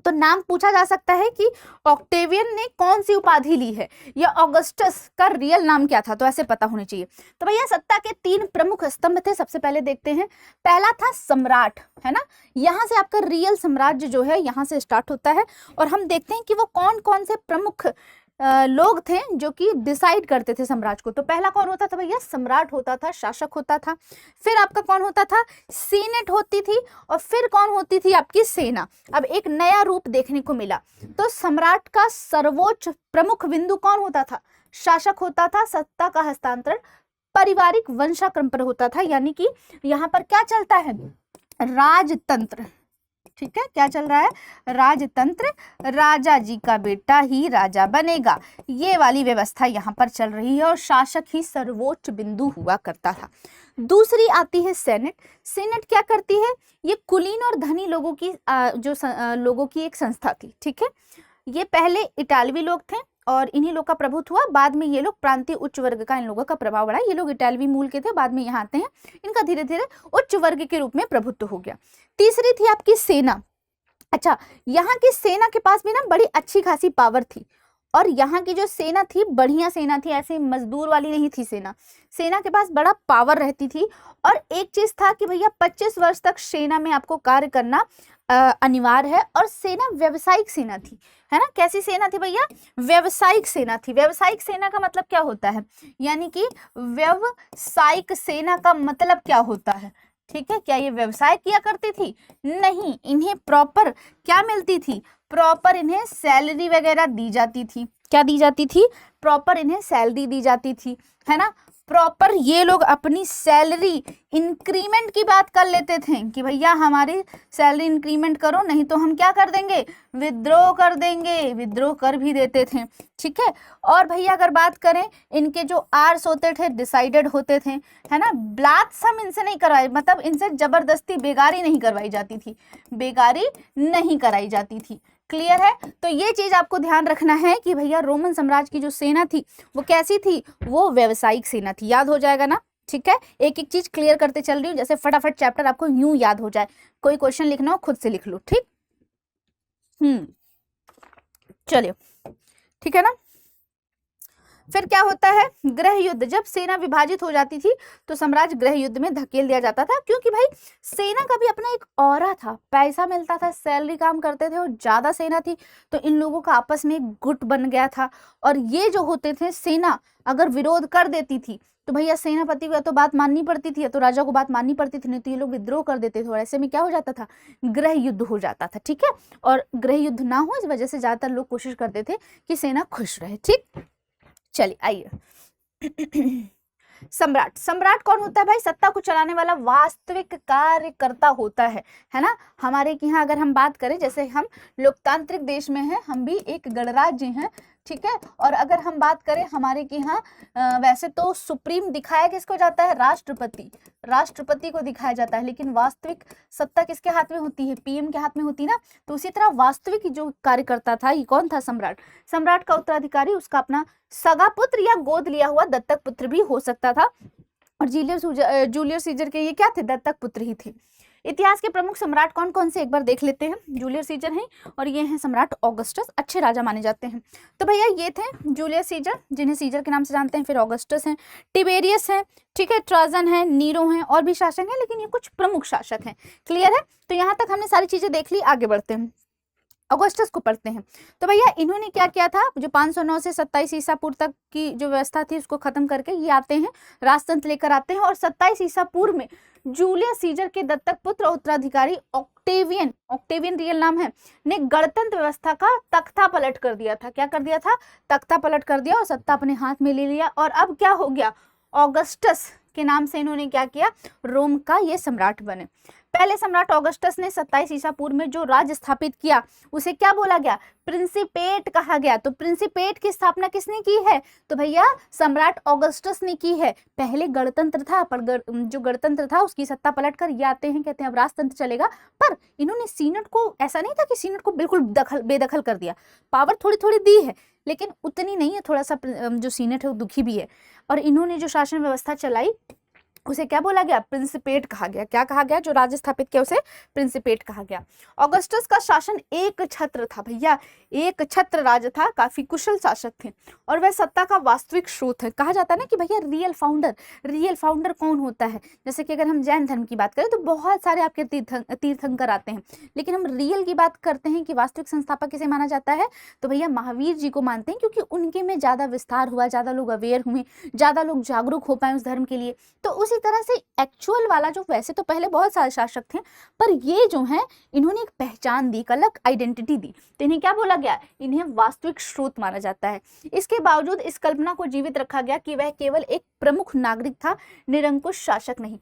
तो नाम पूछा जा सकता है कि ऑक्टेवियन ने कौन सी उपाधि ली है, या ऑगस्टस का रियल नाम क्या था, तो ऐसे पता होने चाहिए। तो भैया सत्ता के 3 प्रमुख स्तंभ थे। सबसे पहले देखते हैं, पहला था सम्राट, है ना, यहाँ से आपका रियल साम्राज्य जो है यहाँ से स्टार्ट होता है। और हम देखते हैं कि वो कौन कौन से प्रमुख लोग थे जो कि डिसाइड करते थे साम्राज्य को। तो पहला कौन होता था भैया, सम्राट होता था, शासक होता था। फिर आपका कौन होता था, सीनेट होती थी, और फिर कौन होती थी आपकी सेना। अब एक नया रूप देखने को मिला, तो सम्राट का सर्वोच्च प्रमुख बिंदु कौन होता था, शासक होता था। सत्ता का हस्तांतरण पारिवारिक वंशाक्रम पर होता था, यानी कि यहाँ पर क्या चलता है, राजतंत्र। ठीक है, क्या चल रहा है, राजतंत्र, राजा जी का बेटा ही राजा बनेगा, ये वाली व्यवस्था यहाँ पर चल रही है, और शासक ही सर्वोच्च बिंदु हुआ करता था। दूसरी आती है सेनेट। सेनेट क्या करती है, ये कुलीन और धनी लोगों की लोगों की एक संस्था थी। ठीक है, ये पहले इटालवी लोग थे और इन्हीं लोग का प्रभुत्व हुआ। बाद में ये लोग प्रांतीय उच्च वर्ग का इन लोगों का प्रभाव बढ़ा। ये लोग इटालवी मूल के थे, बाद में यहाँ आते हैं, इनका धीरे धीरे उच्च वर्ग के रूप में प्रभुत्व हो गया। तीसरी थी आपकी सेना। अच्छा, यहाँ की सेना के पास भी ना बड़ी अच्छी खासी पावर थी, और यहाँ की जो सेना थी बढ़िया सेना थी, ऐसे मजदूर वाली नहीं थी सेना। सेना के पास बड़ा पावर रहती थी। और एक चीज था कि भैया 25 वर्ष तक सेना में आपको कार्य करना अनिवार्य है, और सेना व्यवसायिक सेना थी, है ना। कैसी सेना थी भैया, व्यवसायिक सेना थी। व्यवसायिक सेना का मतलब क्या होता है, यानी कि व्यवसायिक सेना का मतलब क्या होता है, ठीक है। क्या ये व्यवसाय किया करती थी, नहीं, इन्हें प्रॉपर क्या मिलती थी, प्रॉपर इन्हें सैलरी वगैरह दी जाती थी। क्या दी जाती थी, प्रॉपर इन्हें सैलरी दी जाती थी, है ना। प्रॉपर ये लोग अपनी सैलरी इंक्रीमेंट की बात कर लेते थे कि भैया हमारी सैलरी इंक्रीमेंट करो, नहीं तो हम क्या कर देंगे, विद्रोह कर देंगे। विद्रोह कर भी देते थे, ठीक है। और भैया अगर बात करें, इनके जो आर्स होते थे डिसाइडेड होते थे, है ना। ब्लाथ सम इनसे नहीं करवाई, मतलब इनसे जबरदस्ती बेगारी नहीं करवाई जाती थी, बेगारी नहीं कराई जाती थी, क्लियर है। तो ये चीज आपको ध्यान रखना है कि भैया रोमन साम्राज्य की जो सेना थी वो कैसी थी, वो व्यावसायिक सेना थी। याद हो जाएगा ना, ठीक है। एक एक चीज क्लियर करते चल रही हूँ, जैसे फटाफट चैप्टर आपको यूं याद हो जाए। कोई क्वेश्चन लिखना हो खुद से लिख लो, ठीक। चलिए, ठीक है ना। फिर क्या होता है, गृह युद्ध। जब सेना विभाजित हो जाती थी तो साम्राज्य गृह युद्ध में धकेल दिया जाता था, क्योंकि भाई सेना का भी अपना एक ऑरा था, पैसा मिलता था, सैलरी काम करते थे और ज्यादा सेना थी तो इन लोगों का आपस में एक गुट बन गया था। और ये जो होते थे, सेना अगर विरोध कर देती थी तो भैया सेनापति को या तो बात माननी पड़ती थी या तो राजा को बात माननी पड़ती थी, नहीं तो ये लोग विद्रोह कर देते थे और ऐसे में क्या हो जाता था, गृह युद्ध हो जाता था, ठीक है। और गृह युद्ध ना हो इस वजह से ज्यादातर लोग कोशिश करते थे कि सेना खुश रहे, ठीक। चलिए आइए। सम्राट। सम्राट कौन होता है भाई, सत्ता को चलाने वाला वास्तविक कार्यकर्ता होता है ना। हमारे यहाँ अगर हम बात करें, जैसे हम लोकतांत्रिक देश में हैं, हम भी एक गणराज्य हैं, ठीक है। और अगर हम बात करें हमारे के यहाँ वैसे तो सुप्रीम दिखाया किसको जाता है, राष्ट्रपति, राष्ट्रपति को दिखाया जाता है, लेकिन वास्तविक सत्ता किसके हाथ में होती है, पीएम के हाथ में होती है ना। तो उसी तरह वास्तविक जो कार्यकर्ता था ये कौन था, सम्राट। सम्राट का उत्तराधिकारी उसका अपना सगा पुत्र या गोद लिया हुआ दत्तक पुत्र भी हो सकता था। और जूलियस सीजर के ये क्या थे, दत्तक पुत्र ही थे। इतिहास के प्रमुख सम्राट कौन कौन से एक बार देख लेते हैं। जूलियस सीजर हैं और ये हैं सम्राट ऑगस्टस, अच्छे राजा माने जाते हैं। तो भैया ये थे जूलियस सीजर, जिन्हें सीजर के नाम से जानते हैं, फिर ऑगस्टस हैं, टिबेरियस हैं, ठीक है, ट्राजन है, नीरो हैं, और भी शासक हैं, लेकिन ये कुछ प्रमुख शासक हैं। क्लियर है। तो यहाँ तक हमने सारी चीजें देख ली, आगे बढ़ते हैं, ऑगस्टस को पढ़ते हैं। तो भैया इन्होंने क्या किया था, जो 509 से 27 ईसा पूर्व तक की जो व्यवस्था थी उसको खत्म करके ये आते हैं, राजतंत्र लेकर आते हैं। और 27 ईसा पूर्व में जूलियस सीजर के दत्तक पुत्र और उत्तराधिकारी ऑक्टेवियन, ऑक्टेवियन रियल नाम है, ने गणतंत्र व्यवस्था का तख्ता पलट कर दिया था। क्या कर दिया था, तख्ता पलट कर दिया और सत्ता अपने हाथ में ले लिया। और अब क्या हो गया, ऑगस्टस के नाम से इन्होंने क्या किया, रोम का ये सम्राट बने। पहले सम्राट ऑगस्टस ने 27 ईसा पूर्व में जो राज्य स्थापित किया उसे क्या बोला गया, प्रिंसिपेट कहा गया। तो प्रिंसिपेट की स्थापना किसने की है, तो भैया सम्राट ऑगस्टस ने की है। पहले गणतंत्र था, पर जो गणतंत्र था उसकी सत्ता पलट कर ये आते हैं, कहते हैं अब राजतंत्र चलेगा। पर इन्होंने सीनेट को, ऐसा नहीं था कि सीनेट को बिल्कुल बेदखल कर दिया, पावर थोड़ी थोड़ी दी है लेकिन उतनी नहीं है, थोड़ा सा जो सीनेट है वो दुखी भी है। और इन्होंने जो शासन व्यवस्था चलाई उसे क्या बोला गया, प्रिंसिपेट कहा गया। क्या कहा गया, जो राज्य स्थापित किया उसे प्रिंसिपेट कहा गया। ऑगस्टस का शासन एक छत्र था भैया, एक छत्र राज्य था, काफी कुशल शासक थे और वह सत्ता का वास्तविक स्रोत है। कहा जाता है ना कि भैया रियल फाउंडर, रियल फाउंडर कौन होता है। जैसे कि अगर हम जैन धर्म की बात करें तो बहुत सारे आपके तीर्थंकर आते हैं, लेकिन हम रियल की बात करते हैं कि वास्तविक संस्थापक किसे माना जाता है, तो भैया महावीर जी को मानते हैं, क्योंकि उनके में ज्यादा विस्तार हुआ, ज्यादा लोग अवेयर हुए, ज्यादा लोग जागरूक हो पाए उस धर्म के लिए। तो उसी तरह से एक्चुअल वाला जो, वैसे तो पहले बहुत सारे शासक थे पर ये जो है इन्होंने एक पहचान दी, एक अलग आइडेंटिटी दी, तो इन्हें क्या बोला गया, इन्हें वास्तविक स्रोत माना जाता है। इसके बावजूद इस कल्पना को जीवित रखा गया कि वह केवल एक प्रमुख नागरिक था, निरंकुश शासक नहीं।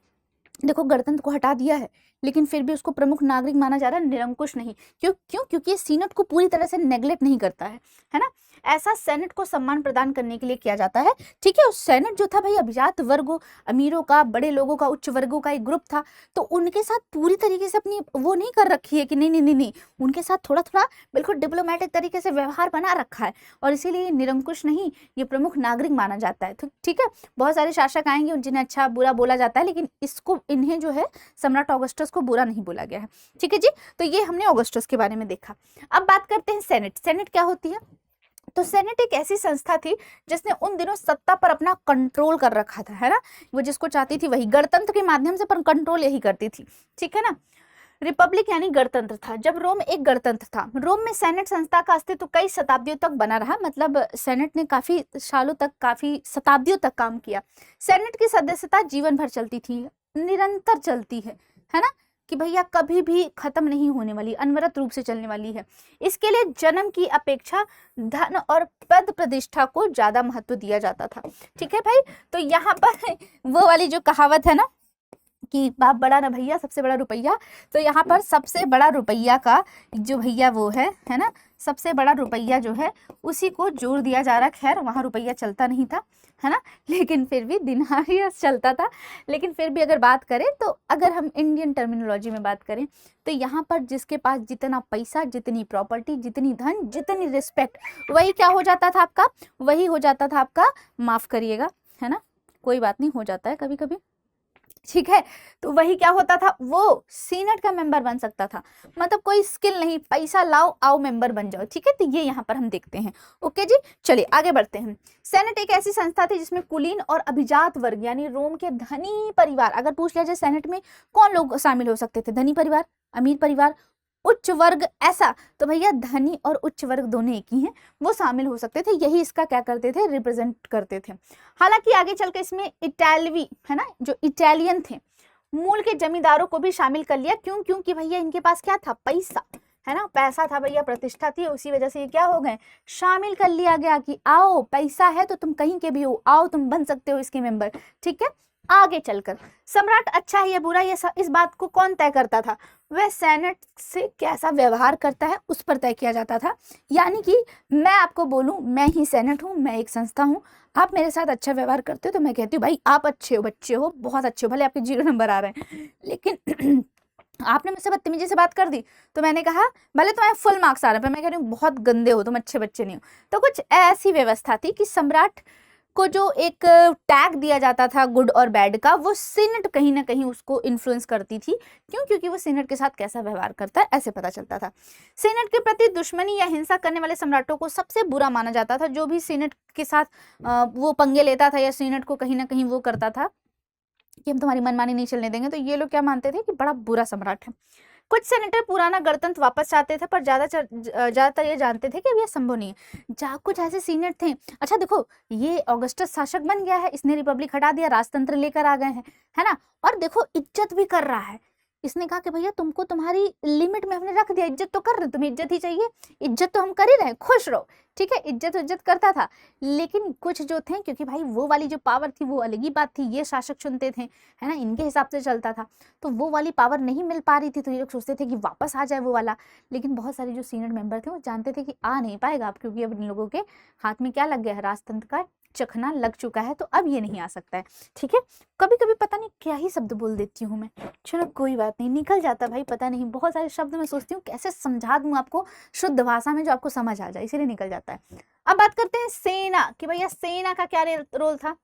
देखो गणतंत्र को हटा दिया है लेकिन फिर भी उसको प्रमुख नागरिक माना जा रहा है, निरंकुश नहीं। क्योंकि ये सीनेट को पूरी तरह से नेग्लेक्ट नहीं करता है ना। ऐसा सेनेट को सम्मान प्रदान करने के लिए किया जाता है, ठीक है। उस सेनेट जो था भाई अभिजात वर्गों, अमीरों का, बड़े लोगों का, उच्च वर्गों का एक ग्रुप था, तो उनके साथ पूरी तरीके से अपनी वो नहीं कर रखी है कि नहीं नहीं नहीं नहीं, उनके साथ थोड़ा थोड़ा बिल्कुल डिप्लोमेटिक तरीके से व्यवहार बना रखा है और इसीलिए निरंकुश नहीं, ये प्रमुख नागरिक माना जाता है। तो ठीक है, बहुत सारे शासक आएंगे जिन्हें अच्छा बुरा बोला जाता है, लेकिन इसको, इन्हें जो है सम्राट ऑगस्टस को बुरा नहीं बोला गया है, ठीक है जी। तो ये हमने ऑगस्टस के बारे में देखा। अब बात करते हैं सेनेट। सेनेट क्या होती है, तो सेनेट एक ऐसी संस्था थी जिसने उन दिनों सत्ता पर अपना कंट्रोल कर रखा था, है ना। वो जिसको चाहती थी वही, गणतंत्र के माध्यम से, पर कंट्रोल यही करती थी, ठीक है ना। रिपब्लिक यानी गणतंत्र था। जब रोम एक गणतंत्र था, रोम में सेनेट संस्था का अस्तित्व कई शताब्दियों तक बना रहा, मतलब सेनेट ने काफी सालों तक, काफी शताब्दियों तक काम किया। सेनेट की सदस्यता जीवन भर चलती थी, निरंतर चलती है ना, कि भैया कभी भी खत्म नहीं होने वाली, अनवरत रूप से चलने वाली है। इसके लिए जन्म की अपेक्षा धन और पद प्रतिष्ठा को ज्यादा महत्व दिया जाता था, ठीक है भाई। तो यहाँ पर वो वाली जो कहावत है ना कि बाप बड़ा ना भैया, सबसे बड़ा रुपया। तो यहाँ पर सबसे बड़ा रुपया का जो भैया वो है ना, सबसे बड़ा रुपया जो है उसी को जोड़ दिया जा रहा। खैर वहाँ रुपया चलता नहीं था, है ना, लेकिन फिर भी दिनार चलता था। लेकिन फिर भी अगर बात करें तो अगर हम इंडियन टर्मिनोलॉजी में बात करें तो यहाँ पर जिसके पास जितना पैसा, जितनी प्रॉपर्टी, जितनी धन, जितनी रिस्पेक्ट, वही क्या हो जाता था आपका, वही हो जाता था आपका, माफ करिएगा, है ना, कोई बात नहीं, हो जाता है कभी कभी, ठीक है। तो वही क्या होता था, वो सीनेट का मेंबर बन सकता था। मतलब कोई स्किल नहीं, पैसा लाओ आओ मेंबर बन जाओ, ठीक है। तो ये यहाँ पर हम देखते हैं। ओके जी, चलिए आगे बढ़ते हैं। सेनेट एक ऐसी संस्था थी जिसमें कुलीन और अभिजात वर्ग यानी रोम के धनी परिवार, अगर पूछ लिया जाए सेनेट में कौन लोग शामिल हो सकते थे, धनी परिवार, अमीर परिवार, उच्च वर्ग, ऐसा, तो भैया धनी और उच्च वर्ग दोनों एक ही हैं, वो शामिल हो सकते थे। यही इसका क्या करते थे, रिप्रेजेंट करते थे। हालांकि आगे चल के इसमें इटालवी, है ना, जो इटालियन थे मूल के जमींदारों को भी शामिल कर लिया। क्यों? क्योंकि भैया इनके पास क्या था, पैसा, है ना, पैसा था भैया, प्रतिष्ठा थी, उसी वजह से ये क्या हो गए, शामिल कर लिया गया कि आओ पैसा है तो तुम कहीं के भी हो, आओ तुम बन सकते हो इसके मेंबर, ठीक है। आगे चलकर सम्राट अच्छा है या बुरा, ये इस बात को कौन तय करता था, वह सेनेट से कैसा व्यवहार करता है उस पर तय किया जाता था। यानी कि मैं आपको बोलूं, मैं ही सेनेट हूं, मैं एक संस्था हूं, आप मेरे साथ अच्छा व्यवहार करते हो तो मैं कहती हूँ भाई आप अच्छे हो, बच्चे हो, बहुत अच्छे हो, भले आपके 0 नंबर आ रहे हैं, लेकिन आपने मुझसे बदतमीजी से बात कर दी तो मैंने कहा भले तुम्हें फुल मार्क्स आ रहे हैं, पर मैं कह रही हूँ बहुत गंदे हो तुम, अच्छे बच्चे नहीं हो। तो कुछ ऐसी व्यवस्था थी कि सम्राट को जो एक टैग दिया जाता था गुड और बैड का, वो सीनेट कहीं ना कहीं उसको इन्फ्लुएंस करती थी। क्यों? क्योंकि वो सीनेट के साथ कैसा व्यवहार करता है ऐसे पता चलता था। सीनेट के प्रति दुश्मनी या हिंसा करने वाले सम्राटों को सबसे बुरा माना जाता था। जो भी सीनेट के साथ वो पंगे लेता था या सीनेट को कहीं ना कहीं वो करता था कि हम तुम्हारी मनमानी नहीं चलने देंगे, तो ये लोग क्या मानते थे कि बड़ा बुरा सम्राट है। कुछ सेनेटर पुराना गणतंत्र वापस चाहते थे, पर ज्यादातर ये जानते थे कि अब ये संभव नहीं है। कुछ ऐसे सीनेट थे, अच्छा देखो ये ऑगस्टस शासक बन गया है, इसने रिपब्लिक हटा दिया, राजतंत्र लेकर आ गए हैं, है ना, और देखो इज्जत भी कर रहा है। इसने कहा कि भैया तुमको तुम्हारी लिमिट में हमने रख दिया, इज्जत तो कर रहे, तुम्हें इज्जत ही चाहिए, इज्जत तो हम कर ही रहे हैं, खुश रहो, ठीक है। इज्जत करता था। लेकिन कुछ जो थे, क्योंकि भाई वो वाली जो पावर थी वो अलग ही बात थी, ये शासक चुनते थे, है ना, इनके हिसाब से चलता था, तो वो वाली पावर नहीं मिल पा रही थी, तो ये लोग सोचते थे कि वापस आ जाए वो वाला। लेकिन बहुत सारे जो सीनियर मेंबर थे वो जानते थे कि आ नहीं पाएगा अब, क्योंकि अब इन लोगों के हाथ में क्या लग गया है, राजतंत्र का चखना लग चुका है, तो अब ये नहीं आ सकता है, ठीक है। कभी कभी पता नहीं क्या ही शब्द बोल देती हूँ मैं, चलो कोई बात नहीं, निकल जाता भाई, पता नहीं, बहुत सारे शब्द मैं सोचती हूँ कैसे समझा दूँ आपको शुद्ध भाषा में जो आपको समझ आ जाए, इसीलिए निकल जाता है। अब बात करते हैं सेना कि भैया सेना का क्या रोल था।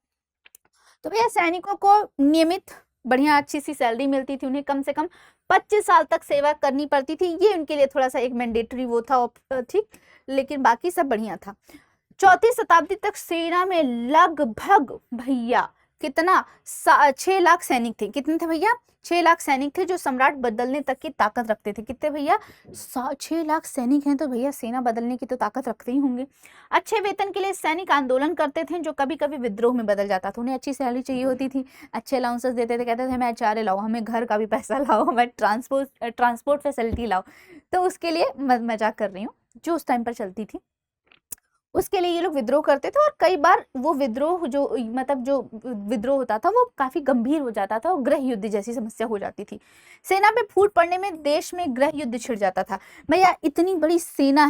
तो भैया सैनिकों को नियमित बढ़िया अच्छी सी सैलरी मिलती थी, उन्हें कम से कम 25 साल तक सेवा करनी पड़ती थी, ये उनके लिए थोड़ा सा एक मैंडेटरी वो था, ठीक, लेकिन बाकी सब बढ़िया था। 4वीं शताब्दी तक सेना में लगभग भैया कितना 6 लाख सैनिक थे। कितने थे भैया? 6 लाख सैनिक थे जो सम्राट बदलने तक की ताकत रखते थे। कितने भैया? 6 लाख सैनिक हैं तो भैया सेना बदलने की तो ताकत रखते ही होंगे। अच्छे वेतन के लिए सैनिक आंदोलन करते थे जो कभी कभी विद्रोह में बदल जाता था। उन्हें अच्छी सैलरी चाहिए होती थी, अच्छे अलाउंसेस देते थे, कहते थे हमें HRA लाओ, हमें घर का भी पैसा लाओ, हमें ट्रांसपोर्ट फैसिलिटी लाओ। तो उसके लिए मजाक कर रही हूँ, जो उस टाइम पर चलती थी उसके लिए ये लोग विद्रोह करते थे। और कई बार वो विद्रोह जो विद्रोह होता था वो काफी गंभीर हो जाता था और गृह युद्ध जैसी समस्या हो जाती थी। सेना पे फूट पड़ने में देश में गृह युद्ध छिड़ जाता था। भैया इतनी बड़ी सेना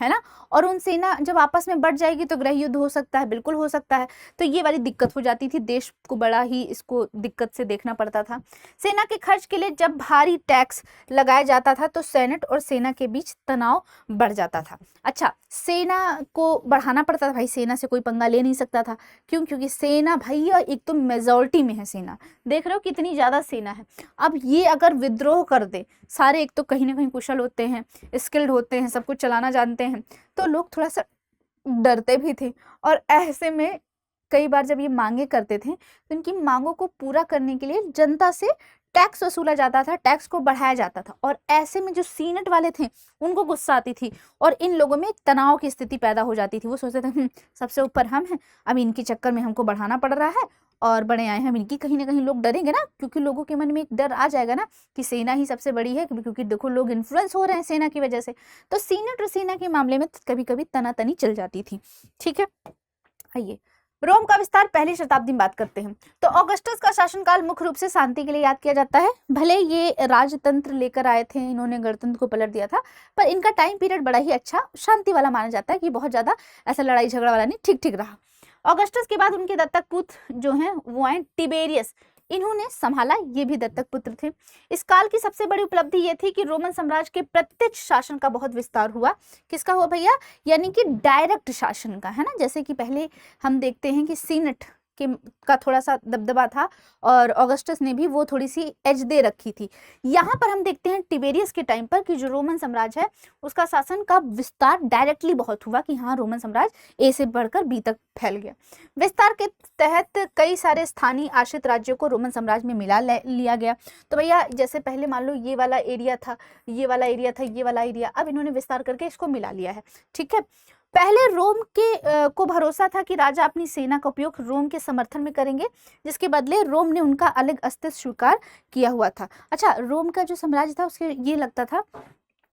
है ना, और उन सेना जब आपस में बढ़ जाएगी तो गृह युद्ध हो सकता है, बिल्कुल हो सकता है। तो ये वाली दिक्कत हो जाती थी, देश को बड़ा ही इसको दिक्कत से देखना पड़ता था। सेना के खर्च के लिए जब भारी टैक्स लगाया जाता था तो सेनेट और सेना के बीच तनाव बढ़ जाता था। अच्छा, सेना को बढ़ाना पड़ता था भाई, सेना से कोई पंगा ले नहीं सकता था। क्यों? क्योंकि सेना भैया एक तो मेजॉरिटी में है सेना, देख रहे हो कितनी ज्यादा सेना है। अब ये अगर विद्रोह कर दे, सारे एक तो कहीं ना कहीं कुशल होते हैं, स्किल्ड होते हैं, सब कुछ चलाना जानते हैं, तो लोग थोड़ा सा डरते भी थे। और ऐसे में कई बार जब ये मांगे करते थे तो इनकी मांगों को पूरा करने के लिए जनता से टैक्स वसूला जाता था, टैक्स को बढ़ाया जाता था। और ऐसे में जो सीनेट वाले थे उनको गुस्सा आती थी और इन लोगों में तनाव की स्थिति पैदा हो जाती थी। वो सोचते थे सबसे ऊपर हम हैं, अब इनके चक्कर में हमको बढ़ाना पड़ रहा है और बड़े आए हैं, इनकी कहीं ना कहीं लोग डरेंगे ना, क्योंकि लोगों के मन में एक डर आ जाएगा ना कि सेना ही सबसे बड़ी है, क्योंकि देखो लोग इन्फ्लुएंस हो रहे हैं सेना की वजह से। तो सीनेट और सेना के मामले में कभी कभी तनातनी चल जाती थी, ठीक है। आइए रोम का विस्तार पहली शताब्दी में बात करते हैं तो ऑगस्टस का शासनकाल मुख्य रूप से शांति के लिए याद किया जाता है। भले ये राजतंत्र लेकर आए थे, इन्होंने गणतंत्र को पलट दिया था, पर इनका टाइम पीरियड बड़ा ही अच्छा शांति वाला माना जाता है कि बहुत ज्यादा ऐसा लड़ाई झगड़ा वाला नहीं, ठीक ठीक रहा। ऑगस्टस के बाद उनके दत्तक पुत्र जो हैं वो आए टिबेरियस, इन्होंने संभाला, ये भी दत्तक पुत्र थे। इस काल की सबसे बड़ी उपलब्धि ये थी कि रोमन साम्राज्य के प्रत्यक्ष शासन का बहुत विस्तार हुआ। किसका हुआ भैया? यानी कि डायरेक्ट शासन का, है ना। जैसे कि पहले हम देखते हैं कि सीनेट का थोड़ा सा दबदबा था और ऑगस्टस ने भी वो थोड़ी सी एज दे रखी थी। यहाँ पर हम देखते हैं टिबेरियस के टाइम पर कि जो रोमन साम्राज्य है उसका शासन का विस्तार डायरेक्टली बहुत हुआ कि हाँ रोमन साम्राज्य ए से बढ़कर बी तक फैल गया। विस्तार के तहत कई सारे स्थानीय आश्रित राज्यों को रोमन साम्राज्य में मिला लिया गया। तो भैया जैसे पहले मान लो ये वाला एरिया था, ये वाला एरिया था, ये वाला एरिया, अब इन्होंने विस्तार करके इसको मिला लिया है, ठीक है। पहले रोम के को भरोसा था कि राजा अपनी सेना का उपयोग रोम के समर्थन में करेंगे, जिसके बदले रोम ने उनका अलग अस्तित्व स्वीकार किया हुआ था। अच्छा, रोम का जो साम्राज्य था उसके ये लगता था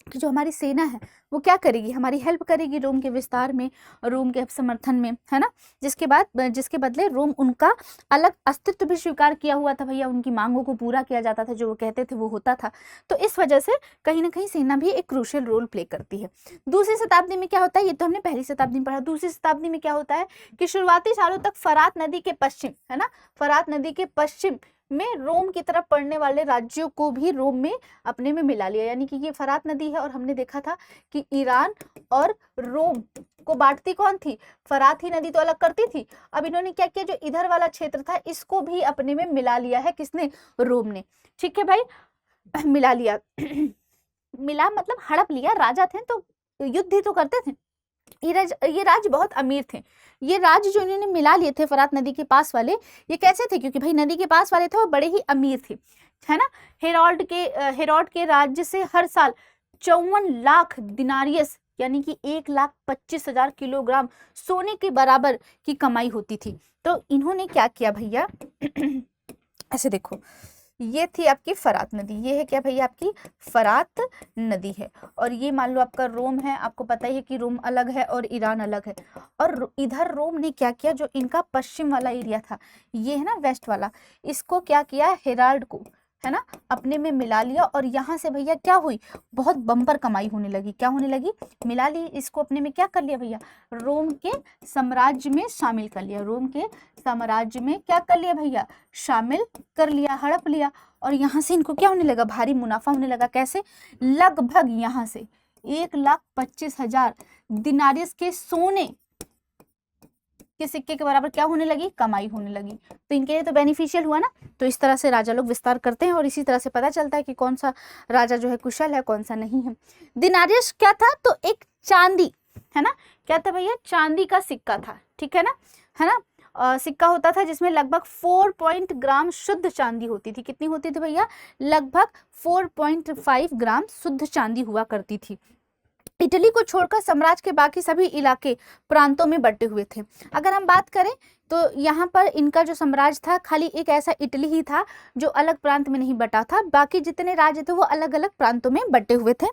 कि जो हमारी सेना है वो क्या करेगी, हमारी हेल्प करेगी रोम के विस्तार में, रोम के समर्थन में, है ना। जिसके बदले रोम उनका अलग अस्तित्व भी स्वीकार किया हुआ था भैया, उनकी मांगों को पूरा किया जाता था, जो वो कहते थे वो होता था। तो इस वजह से कहीं ना कहीं सेना भी एक क्रूशियल रोल प्ले करती है। दूसरी शताब्दी में क्या होता है, ये तो हमने पहली शताब्दी में पढ़ा। दूसरी शताब्दी में क्या होता है कि शुरुआती सालों तक फरात नदी के पश्चिम, है ना, फरात नदी के पश्चिम में रोम की तरफ पड़ने वाले राज्यों को भी रोम में अपने में मिला लिया। यानी कि ये फरात नदी है और हमने देखा था कि ईरान और रोम को बांटती कौन थी, फरात ही नदी तो अलग करती थी। अब इन्होंने क्या किया, जो इधर वाला क्षेत्र था इसको भी अपने में मिला लिया है, किसने, रोम ने, ठीक है भाई, मिला लिया मिला मतलब हड़प लिया। राजा थे तो युद्ध ही तो करते थे। ये राज्य बहुत अमीर थे। ये राज्य जो इन्होंने मिला लिए थे फरात नदी के पास वाले, ये कैसे थे, क्योंकि भाई नदी के पास वाले थे वो बड़े ही अमीर थे, है ना। हेरोड के राज्य से हर साल 54 लाख दिनारियस यानी कि 1,25,000 किलोग्राम सोने के बराबर की कमाई होती थी। तो इन्होंने क्या किया भैया ऐसे देखो, ये थी आपकी फरात नदी, ये है क्या भैया, आपकी फरात नदी है। और ये मान लो आपका रोम है, आपको पता ही है कि रोम अलग है और ईरान अलग है। और इधर रोम ने क्या किया, जो इनका पश्चिम वाला एरिया था, ये है ना वेस्ट वाला, इसको क्या किया, हेराल्ड को, है ना, अपने में मिला लिया। और यहाँ से भैया क्या हुई, बहुत बम्पर कमाई होने लगी। क्या होने लगी, मिला ली, इसको अपने में क्या कर लिया भैया, रोम के साम्राज्य में शामिल कर लिया। रोम के साम्राज्य में क्या कर लिया भैया, शामिल कर लिया, हड़प लिया। और यहाँ से इनको क्या होने लगा, भारी मुनाफा होने लगा। कैसे, लगभग यहाँ से 1,25,000 दिनारियस के सोने के सिक्के के बराबर क्या होने लगी, कमाई होने लगी। तो इनके लिए तो बेनिफिशियल हुआ ना। तो इस तरह से राजा लोग विस्तार करते हैं और इसी तरह से पता चलता है कि कौन सा राजा जो है कुशल है, कौन सा नहीं है। दिनारियस क्या था, तो एक चांदी, है ना, क्या था भैया, चांदी का सिक्का था, ठीक है ना, है ना। सिक्का होता था जिसमें लगभग 4 ग्राम शुद्ध चांदी होती थी। कितनी होती थी भैया, लगभग 4.5 ग्राम शुद्ध चांदी हुआ करती थी। इटली को छोड़कर साम्राज्य के बाकी सभी इलाके प्रांतों में बटे हुए थे। अगर हम बात करें तो यहाँ पर इनका जो साम्राज्य था, खाली एक ऐसा इटली ही था जो अलग प्रांत में नहीं बटा था, बाकी जितने राज्य थे वो अलग अलग प्रांतों में बटे हुए थे।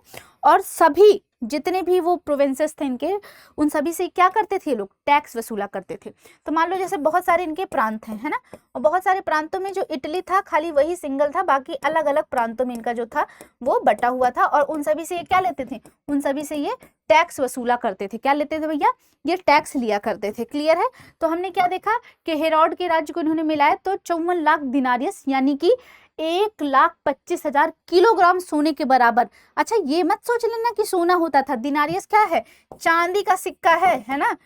और सभी जितने भी वो प्रोविंसेस थे इनके, उन सभी से क्या करते थे ये लोग, टैक्स वसूला करते थे। तो मान लो जैसे बहुत सारे इनके प्रांत हैं, है ना, और बहुत सारे प्रांतों में जो इटली था खाली वही सिंगल था, बाकी अलग अलग प्रांतों में इनका जो था वो बटा हुआ था। और उन सभी से ये क्या लेते थे, उन सभी से ये टैक्स वसूला करते थे। क्या लेते थे भैया, ये टैक्स लिया करते थे। क्लियर है। तो हमने क्या देखा कि हेरोड के राज्य को इन्होंने मिलाया तो 54 लाख दिनारियस यानी कि 1,25,000 किलोग्राम सोने के बराबर। अच्छा, ये मत सोच लेना कि सोना होता था, दिनारियस क्या है, चांदी का सिक्का है ना,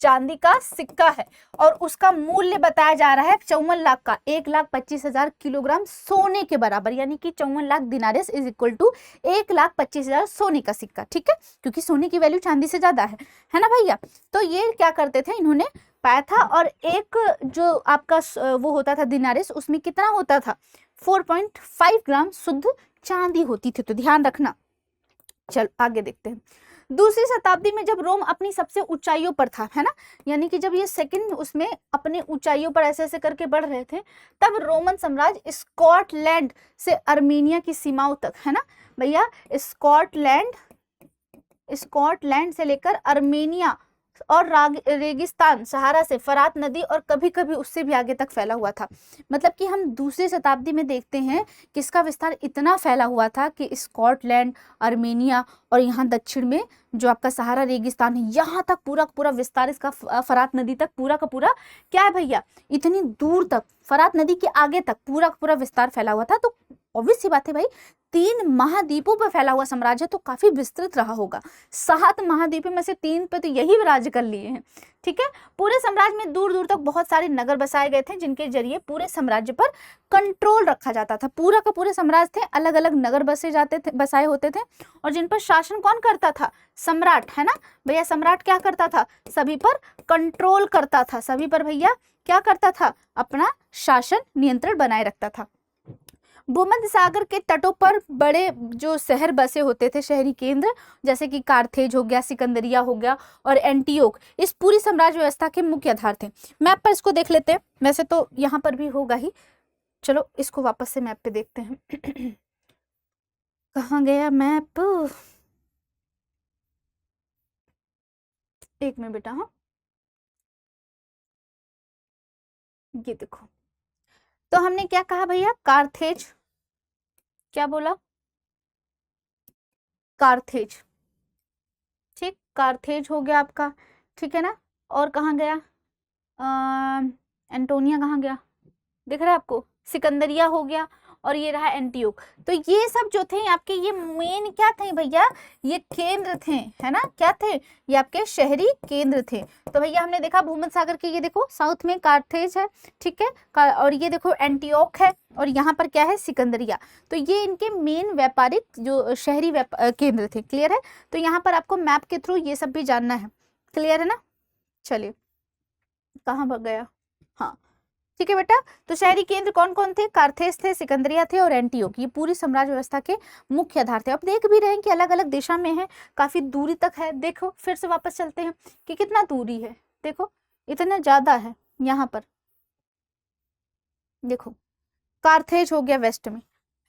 चांदी का सिक्का है। और उसका मूल्य बताया जा रहा है 54 लाख का, 1,25,000 किलोग्राम सोने के बराबर, यानी कि 54 लाख दिनारियस इज इक्वल टू 1,25,000 सोने का सिक्का, ठीक है, क्योंकि सोने की वैल्यू चांदी से ज्यादा है ना भैया। तो ये क्या करते थे, इन्होंने पाया था। और एक जो आपका वो होता था दिनारियस, उसमें कितना होता था, 4.5 ग्राम शुद्ध चांदी होती थी। तो ध्यान रखना। चलो आगे देखते हैं। दूसरी शताब्दी में जब रोम अपनी सबसे ऊंचाइयों पर था, है ना, यानी कि जब ये सेकंड उसमें अपने ऊंचाइयों पर ऐसे ऐसे करके बढ़ रहे थे, तब रोमन साम्राज्य स्कॉटलैंड से अर्मेनिया की सीमाओं तक, है ना भैया, स्कॉटलैंड से लेकर अर्मेनिया और रेगिस्तान सहारा से फरात नदी और कभी कभी उससे भी आगे तक फैला हुआ था। मतलब कि हम दूसरी शताब्दी में देखते हैं कि इसका विस्तार इतना फैला हुआ था कि स्कॉटलैंड, अर्मेनिया और यहाँ दक्षिण में जो आपका सहारा रेगिस्तान है, यहाँ तक पूरा पूरा विस्तार इसका फरात नदी तक पूरा का पूरा क्या है भैया, इतनी दूर तक फरात नदी के आगे तक पूरा का पूरा विस्तार फैला हुआ था। तो ऑब्वियस सी बात है भाई, 3 महाद्वीपों पर फैला हुआ साम्राज्य तो काफी विस्तृत रहा होगा। 7 महाद्वीपों में से 3 पे तो यही राज्य कर लिए हैं। ठीक है, पूरे साम्राज्य में दूर दूर तक बहुत सारे नगर बसाए गए थे जिनके जरिए पूरे साम्राज्य पर कंट्रोल रखा जाता था। पूरा का पूरे साम्राज्य थे, अलग अलग नगर बसाए होते थे और जिन पर शासन कौन करता था, सम्राट, है ना भैया। सम्राट क्या करता था, सभी पर कंट्रोल करता था, सभी पर भैया क्या करता था, अपना शासन नियंत्रण बनाए रखता था। भूमध्य सागर के तटों पर बड़े जो शहर बसे होते थे, शहरी केंद्र, जैसे कि कार्थेज हो गया, सिकंदरिया हो गया और एंटियोक, इस पूरी साम्राज्य व्यवस्था के मुख्य आधार थे। मैप पर इसको देख लेते हैं, वैसे तो यहाँ पर भी होगा ही, चलो इसको वापस से मैप पे देखते हैं। कहाँ गया मैप, एक मिनट बेटा। हाँ, ये देखो, तो हमने क्या कहा भैया, कार्थेज, क्या बोला, कार्थेज, ठीक, कार्थेज हो गया आपका, ठीक है ना। और कहाँ गया, एंटोनिया कहाँ गया, दिख रहा है आपको, सिकंदरिया हो गया और ये रहा एंटियोक। तो ये सब जो थे आपके, ये मेन क्या थे भैया, ये केंद्र थे, है ना, क्या थे, ये आपके शहरी केंद्र थे। तो भैया हमने देखा भूमध्य सागर के, ये देखो साउथ में कार्थेज है, ठीक है, और ये देखो एंटियोक है और यहाँ पर क्या है, सिकंदरिया। तो ये इनके मेन व्यापारिक जो शहरी केंद्र थे। क्लियर है, तो यहाँ पर आपको मैप के थ्रू ये सब भी जानना है। क्लियर है ना, चलिए कहाँ भाग गया, हाँ ठीक है बेटा। तो शहरी केंद्र कौन कौन थे, कार्थेज थे, सिकंदरिया थे और एंटियोक, ये पूरी साम्राज्य व्यवस्था के मुख्य आधार थे। अब देख भी रहे हैं कि अलग अलग दिशा में है, काफी दूरी तक है। देखो फिर से वापस चलते हैं कि कितना दूरी है, देखो इतना ज्यादा है। यहाँ पर देखो कार्थेज हो गया वेस्ट में,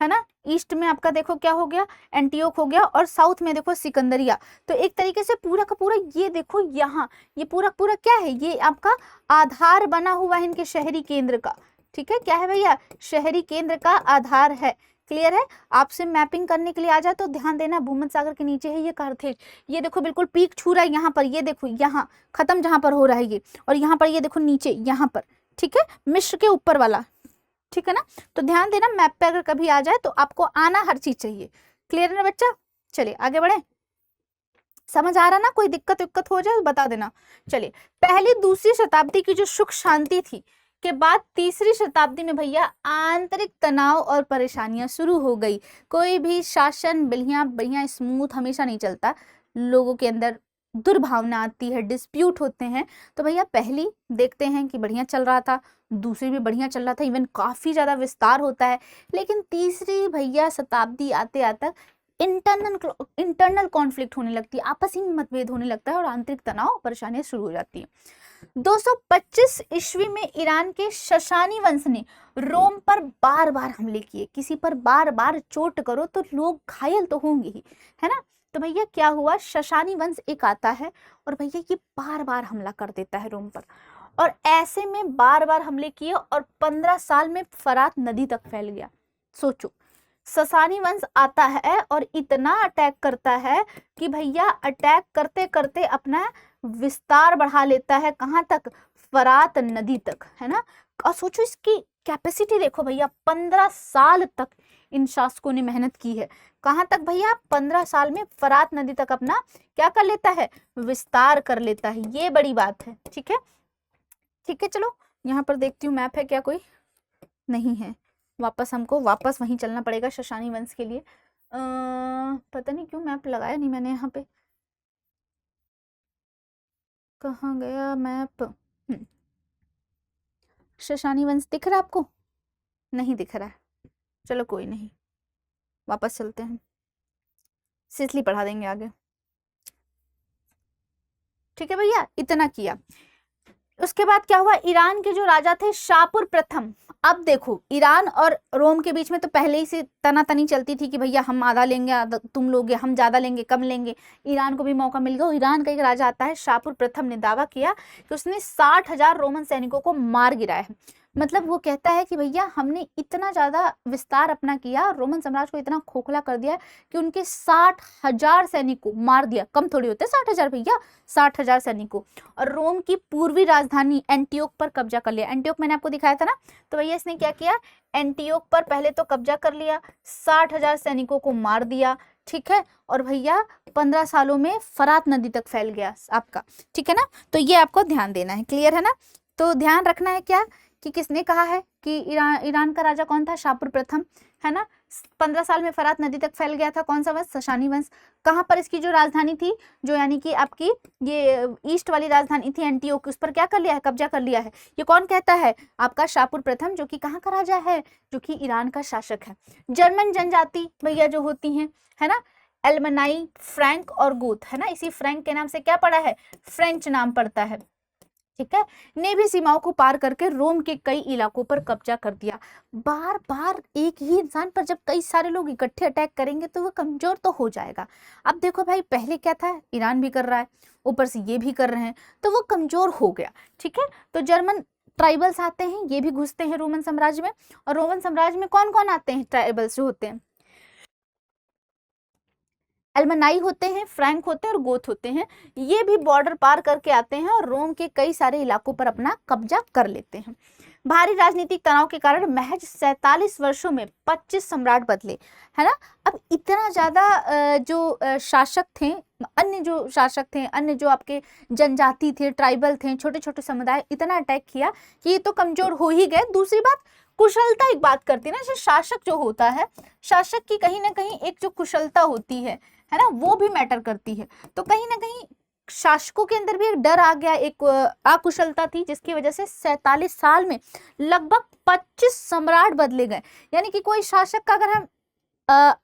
है ना, ईस्ट में आपका देखो क्या हो गया, एंटियोक हो गया और साउथ में देखो सिकंदरिया। तो एक तरीके से पूरा का पूरा ये देखो, यहाँ ये पूरा पूरा क्या है, ये आपका आधार बना हुआ है इनके शहरी केंद्र का। ठीक है, क्या है भैया, शहरी केंद्र का आधार है। क्लियर है, आपसे मैपिंग करने के लिए आ जाए तो ध्यान देना, भूमध्य सागर के नीचे है ये कार्थेज, ये देखो बिल्कुल पीक छू रहा है यहाँ पर, ये देखो यहाँ खत्म जहां पर हो रहा है ये, और यहाँ पर ये देखो नीचे यहाँ पर, ठीक है, मिस्र के ऊपर वाला। ठीक है ना, तो ध्यान देना मैप पे अगर कभी आ जाए तो आपको आना हर चीज चाहिए। क्लियर है ना बच्चा, चलिए आगे बढ़े, समझ आ रहा ना, कोई दिक्कत हो जाए तो बता देना। चलिए, पहली दूसरी शताब्दी की जो सुख शांति थी के बाद तीसरी शताब्दी में भैया आंतरिक तनाव और परेशानियां शुरू हो गई। कोई भी शासन बढ़िया स्मूथ हमेशा नहीं चलता, लोगों के अंदर दुर्भावना आती है, डिस्प्यूट होते हैं। तो भैया पहली देखते हैं कि बढ़िया चल रहा था, दूसरी भी बढ़िया चल रहा था, इवन काफी ज्यादा विस्तार होता है। लेकिन तीसरी भैया शताब्दी आते आते इंटरनल कॉन्फ्लिक्ट होने लगती है, आपसी में मतभेद होने लगता है और आंतरिक तनाव परेशानियां शुरू हो जाती है। 225 ईस्वी में ईरान के शशानी वंश ने रोम पर बार बार हमले किए। किसी पर बार बार चोट करो तो लोग घायल तो होंगे ही, है ना। तो भैया क्या हुआ, शशानी वंश एक आता है और भैया ये बार बार हमला कर देता है रोम पर, और ऐसे में बार बार हमले किए और 15 साल में फरात नदी तक फैल गया। सोचो, ससानी वंश आता है और इतना अटैक करता है कि भैया अटैक करते करते अपना विस्तार बढ़ा लेता है, कहाँ तक, फरात नदी तक, है ना। और सोचो इसकी कैपेसिटी देखो भैया, 15 साल तक इन शासकों ने मेहनत की है। कहाँ तक भैया, 15 साल में फरात नदी तक अपना क्या कर लेता है, विस्तार कर लेता है। ये बड़ी बात है। ठीक है, ठीक है, चलो यहाँ पर देखती हूँ मैप है क्या, कोई नहीं है, हमको वापस वहीं चलना पड़ेगा शशानी वंश के लिए। पता नहीं क्यों मैप लगाया नहीं मैंने यहाँ पे, कहाँ गया मैप। शशानी वंश दिख रहा है आपको, नहीं दिख रहा है, चलो कोई नहीं, वापस चलते हैं, सिसली पढ़ा देंगे आगे। ठीक है भैया, इतना किया। उसके बाद क्या हुआ, ईरान के जो राजा थे शाहपुर प्रथम। अब देखो ईरान और रोम के बीच में तो पहले ही से तनातनी चलती थी कि भैया हम आधा लेंगे तुम लोगे, हम ज्यादा लेंगे कम लेंगे। ईरान को भी मौका मिल गया। ईरान का एक राजा आता है शाहपुर प्रथम ने दावा किया कि उसने 60,000 रोमन सैनिकों को मार गिराया है। मतलब वो कहता है कि भैया हमने इतना ज्यादा विस्तार अपना किया, रोमन साम्राज्य को इतना खोखला कर दिया कि उनके 60,000 सैनिकों मार दिया। कम थोड़ी होते 60,000 भैया, 60,000 सैनिकों। और रोम की पूर्वी राजधानी एंटियोक पर कब्जा कर लिया। एंटियोक मैंने आपको दिखाया था ना, तो भैया इसने क्या किया, एंटियोक पर पहले तो कब्जा कर लिया, 60,000 सैनिकों को मार दिया, ठीक है। और भैया 15 सालों में फरात नदी तक फैल गया आपका, ठीक है ना। तो ये आपको ध्यान देना है, क्लियर है ना। तो ध्यान रखना है क्या कि किसने कहा है कि ईरान का राजा कौन था, शाहपुर प्रथम, है ना। 15 साल में फरात नदी तक फैल गया था। कौन सा वंश, सशानी वंश। कहाँ पर इसकी जो राजधानी थी, जो यानी कि आपकी ये ईस्ट वाली राजधानी थी एंटियोक, उस पर क्या कर लिया है, कब्जा कर लिया है। ये कौन कहता है, आपका शाहपुर प्रथम, जो कि कहाँ का राजा है, जो कि ईरान का शासक है। जर्मन जनजाति भैया जो होती हैं, है ना, एल्मनाई, फ्रैंक और गोथ, है ना। इसी फ्रैंक के नाम से क्या पड़ा है, फ्रेंच नाम पड़ता है, ठीक है। ने भी सीमाओं को पार करके रोम के कई इलाकों पर कब्जा कर दिया। बार बार एक ही इंसान पर जब कई सारे लोग इकट्ठे अटैक करेंगे तो वो कमजोर तो हो जाएगा। अब देखो भाई, पहले क्या था, ईरान भी कर रहा है, ऊपर से ये भी कर रहे हैं, तो वो कमजोर हो गया, ठीक है। तो जर्मन ट्राइबल्स आते हैं, ये भी घुसते हैं रोमन साम्राज्य में। और रोमन साम्राज्य में कौन कौन आते हैं, ट्राइबल्स जो होते हैं, एल्मनाई होते हैं, फ्रैंक होते हैं और गोथ होते हैं। ये भी बॉर्डर पार करके आते हैं और रोम के कई सारे इलाकों पर अपना कब्जा कर लेते हैं। भारी राजनीतिक तनाव के कारण महज 47 वर्षों में 25 सम्राट बदले, है ना। अब इतना ज्यादा जो शासक थे, अन्य जो शासक थे, अन्य जो आपके जनजाति थे, ट्राइबल थे, छोटे छोटे समुदाय, इतना अटैक किया कि ये तो कमजोर हो ही गए। दूसरी बात, कुशलता एक बात करती है ना, जैसे शासक जो होता है, शासक की कहीं ना कहीं एक जो कुशलता होती है ना, वो भी मैटर करती है। तो कहीं ना कहीं शासकों के अंदर भी एक डर आ गया, एक अकुशलता थी, जिसकी वजह से 47 साल में लगभग 25 सम्राट बदले गए। यानी कि कोई शासक का अगर हम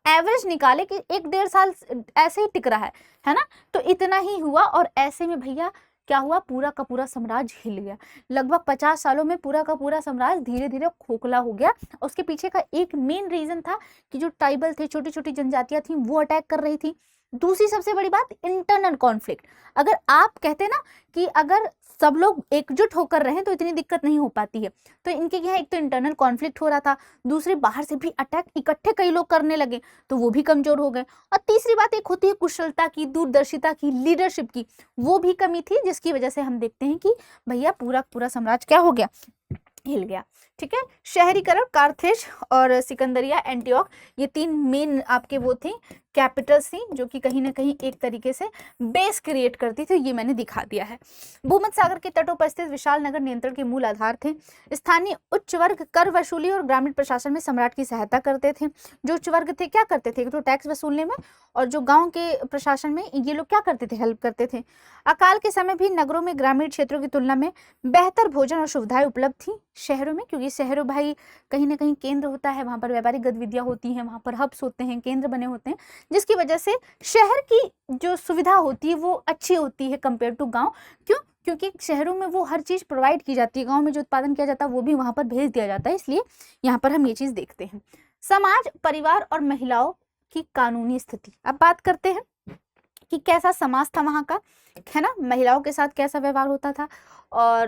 एवरेज निकाले कि 1-1.5 साल ऐसे ही टिक रहा है ना, तो इतना ही हुआ। और ऐसे में भैया क्या हुआ, पूरा का पूरा साम्राज्य हिल गया। लगभग 50 सालों में पूरा का पूरा साम्राज्य धीरे धीरे खोखला हो गया। उसके पीछे का एक मेन रीजन था कि जो ट्राइबल थे, छोटी छोटी जनजातियां थी, वो अटैक कर रही थी। दूसरी सबसे बड़ी बात, इंटरनल कॉन्फ्लिक्ट। अगर आप कहते ना कि अगर सब लोग एकजुट होकर रहें तो इतनी दिक्कत नहीं हो पाती है, तो इनके यहाँ एक तो इंटरनल कॉन्फ्लिक्ट हो रहा था, दूसरे बाहर से भी अटैक इकट्ठे कई लोग करने लगे, तो वो भी कमजोर हो गए। और तीसरी बात एक होती है कुशलता की, दूरदर्शिता की, लीडरशिप की, वो भी कमी थी, जिसकी वजह से हम देखते हैं कि भैया पूरा पूरा साम्राज्य क्या हो गया, हिल गया, ठीक है। शहरीकरण, कार्थेज और सिकंदरिया, एंटियोक, ये 3 मेन आपके वो थी, कैपिटल्स थी, जो कि कहीं ना कहीं एक तरीके से बेस क्रिएट करती थी। ये मैंने दिखा दिया है। भूमध्य सागर के तटों पर स्थित विशाल नगर नियंत्रण के मूल आधार थे। स्थानीय उच्च वर्ग कर वसूली और ग्रामीण प्रशासन में सम्राट की सहायता करते थे। जो उच्च वर्ग थे क्या करते थे, तो टैक्स वसूलने में, और जो गाँव के प्रशासन में ये लोग क्या करते थे, हेल्प करते थे। अकाल के समय भी नगरों में ग्रामीण क्षेत्रों की तुलना में बेहतर भोजन और सुविधाएं उपलब्ध थी शहरों में, क्योंकि शहरों भाई कहीं ना कहीं केंद्र होता है, वहां पर व्यापारिक गतिविधियां होती हैं, वहां पर हब्स होते हैं, केंद्र बने होते हैं, जिसकी वजह से शहर की जो सुविधा होती है वो अच्छी होती है कंपेयर टू गांव। क्यों, क्योंकि शहरों में वो हर चीज प्रोवाइड की जाती है, गांव में जो उत्पादन किया जाता है वो भी वहां पर भेज दिया जाता है, इसलिए यहाँ पर हम ये चीज देखते हैं। समाज, परिवार और महिलाओं की कानूनी स्थिति। अब बात करते हैं कि कैसा समाज था वहां का, है ना, महिलाओं के साथ कैसा व्यवहार होता था और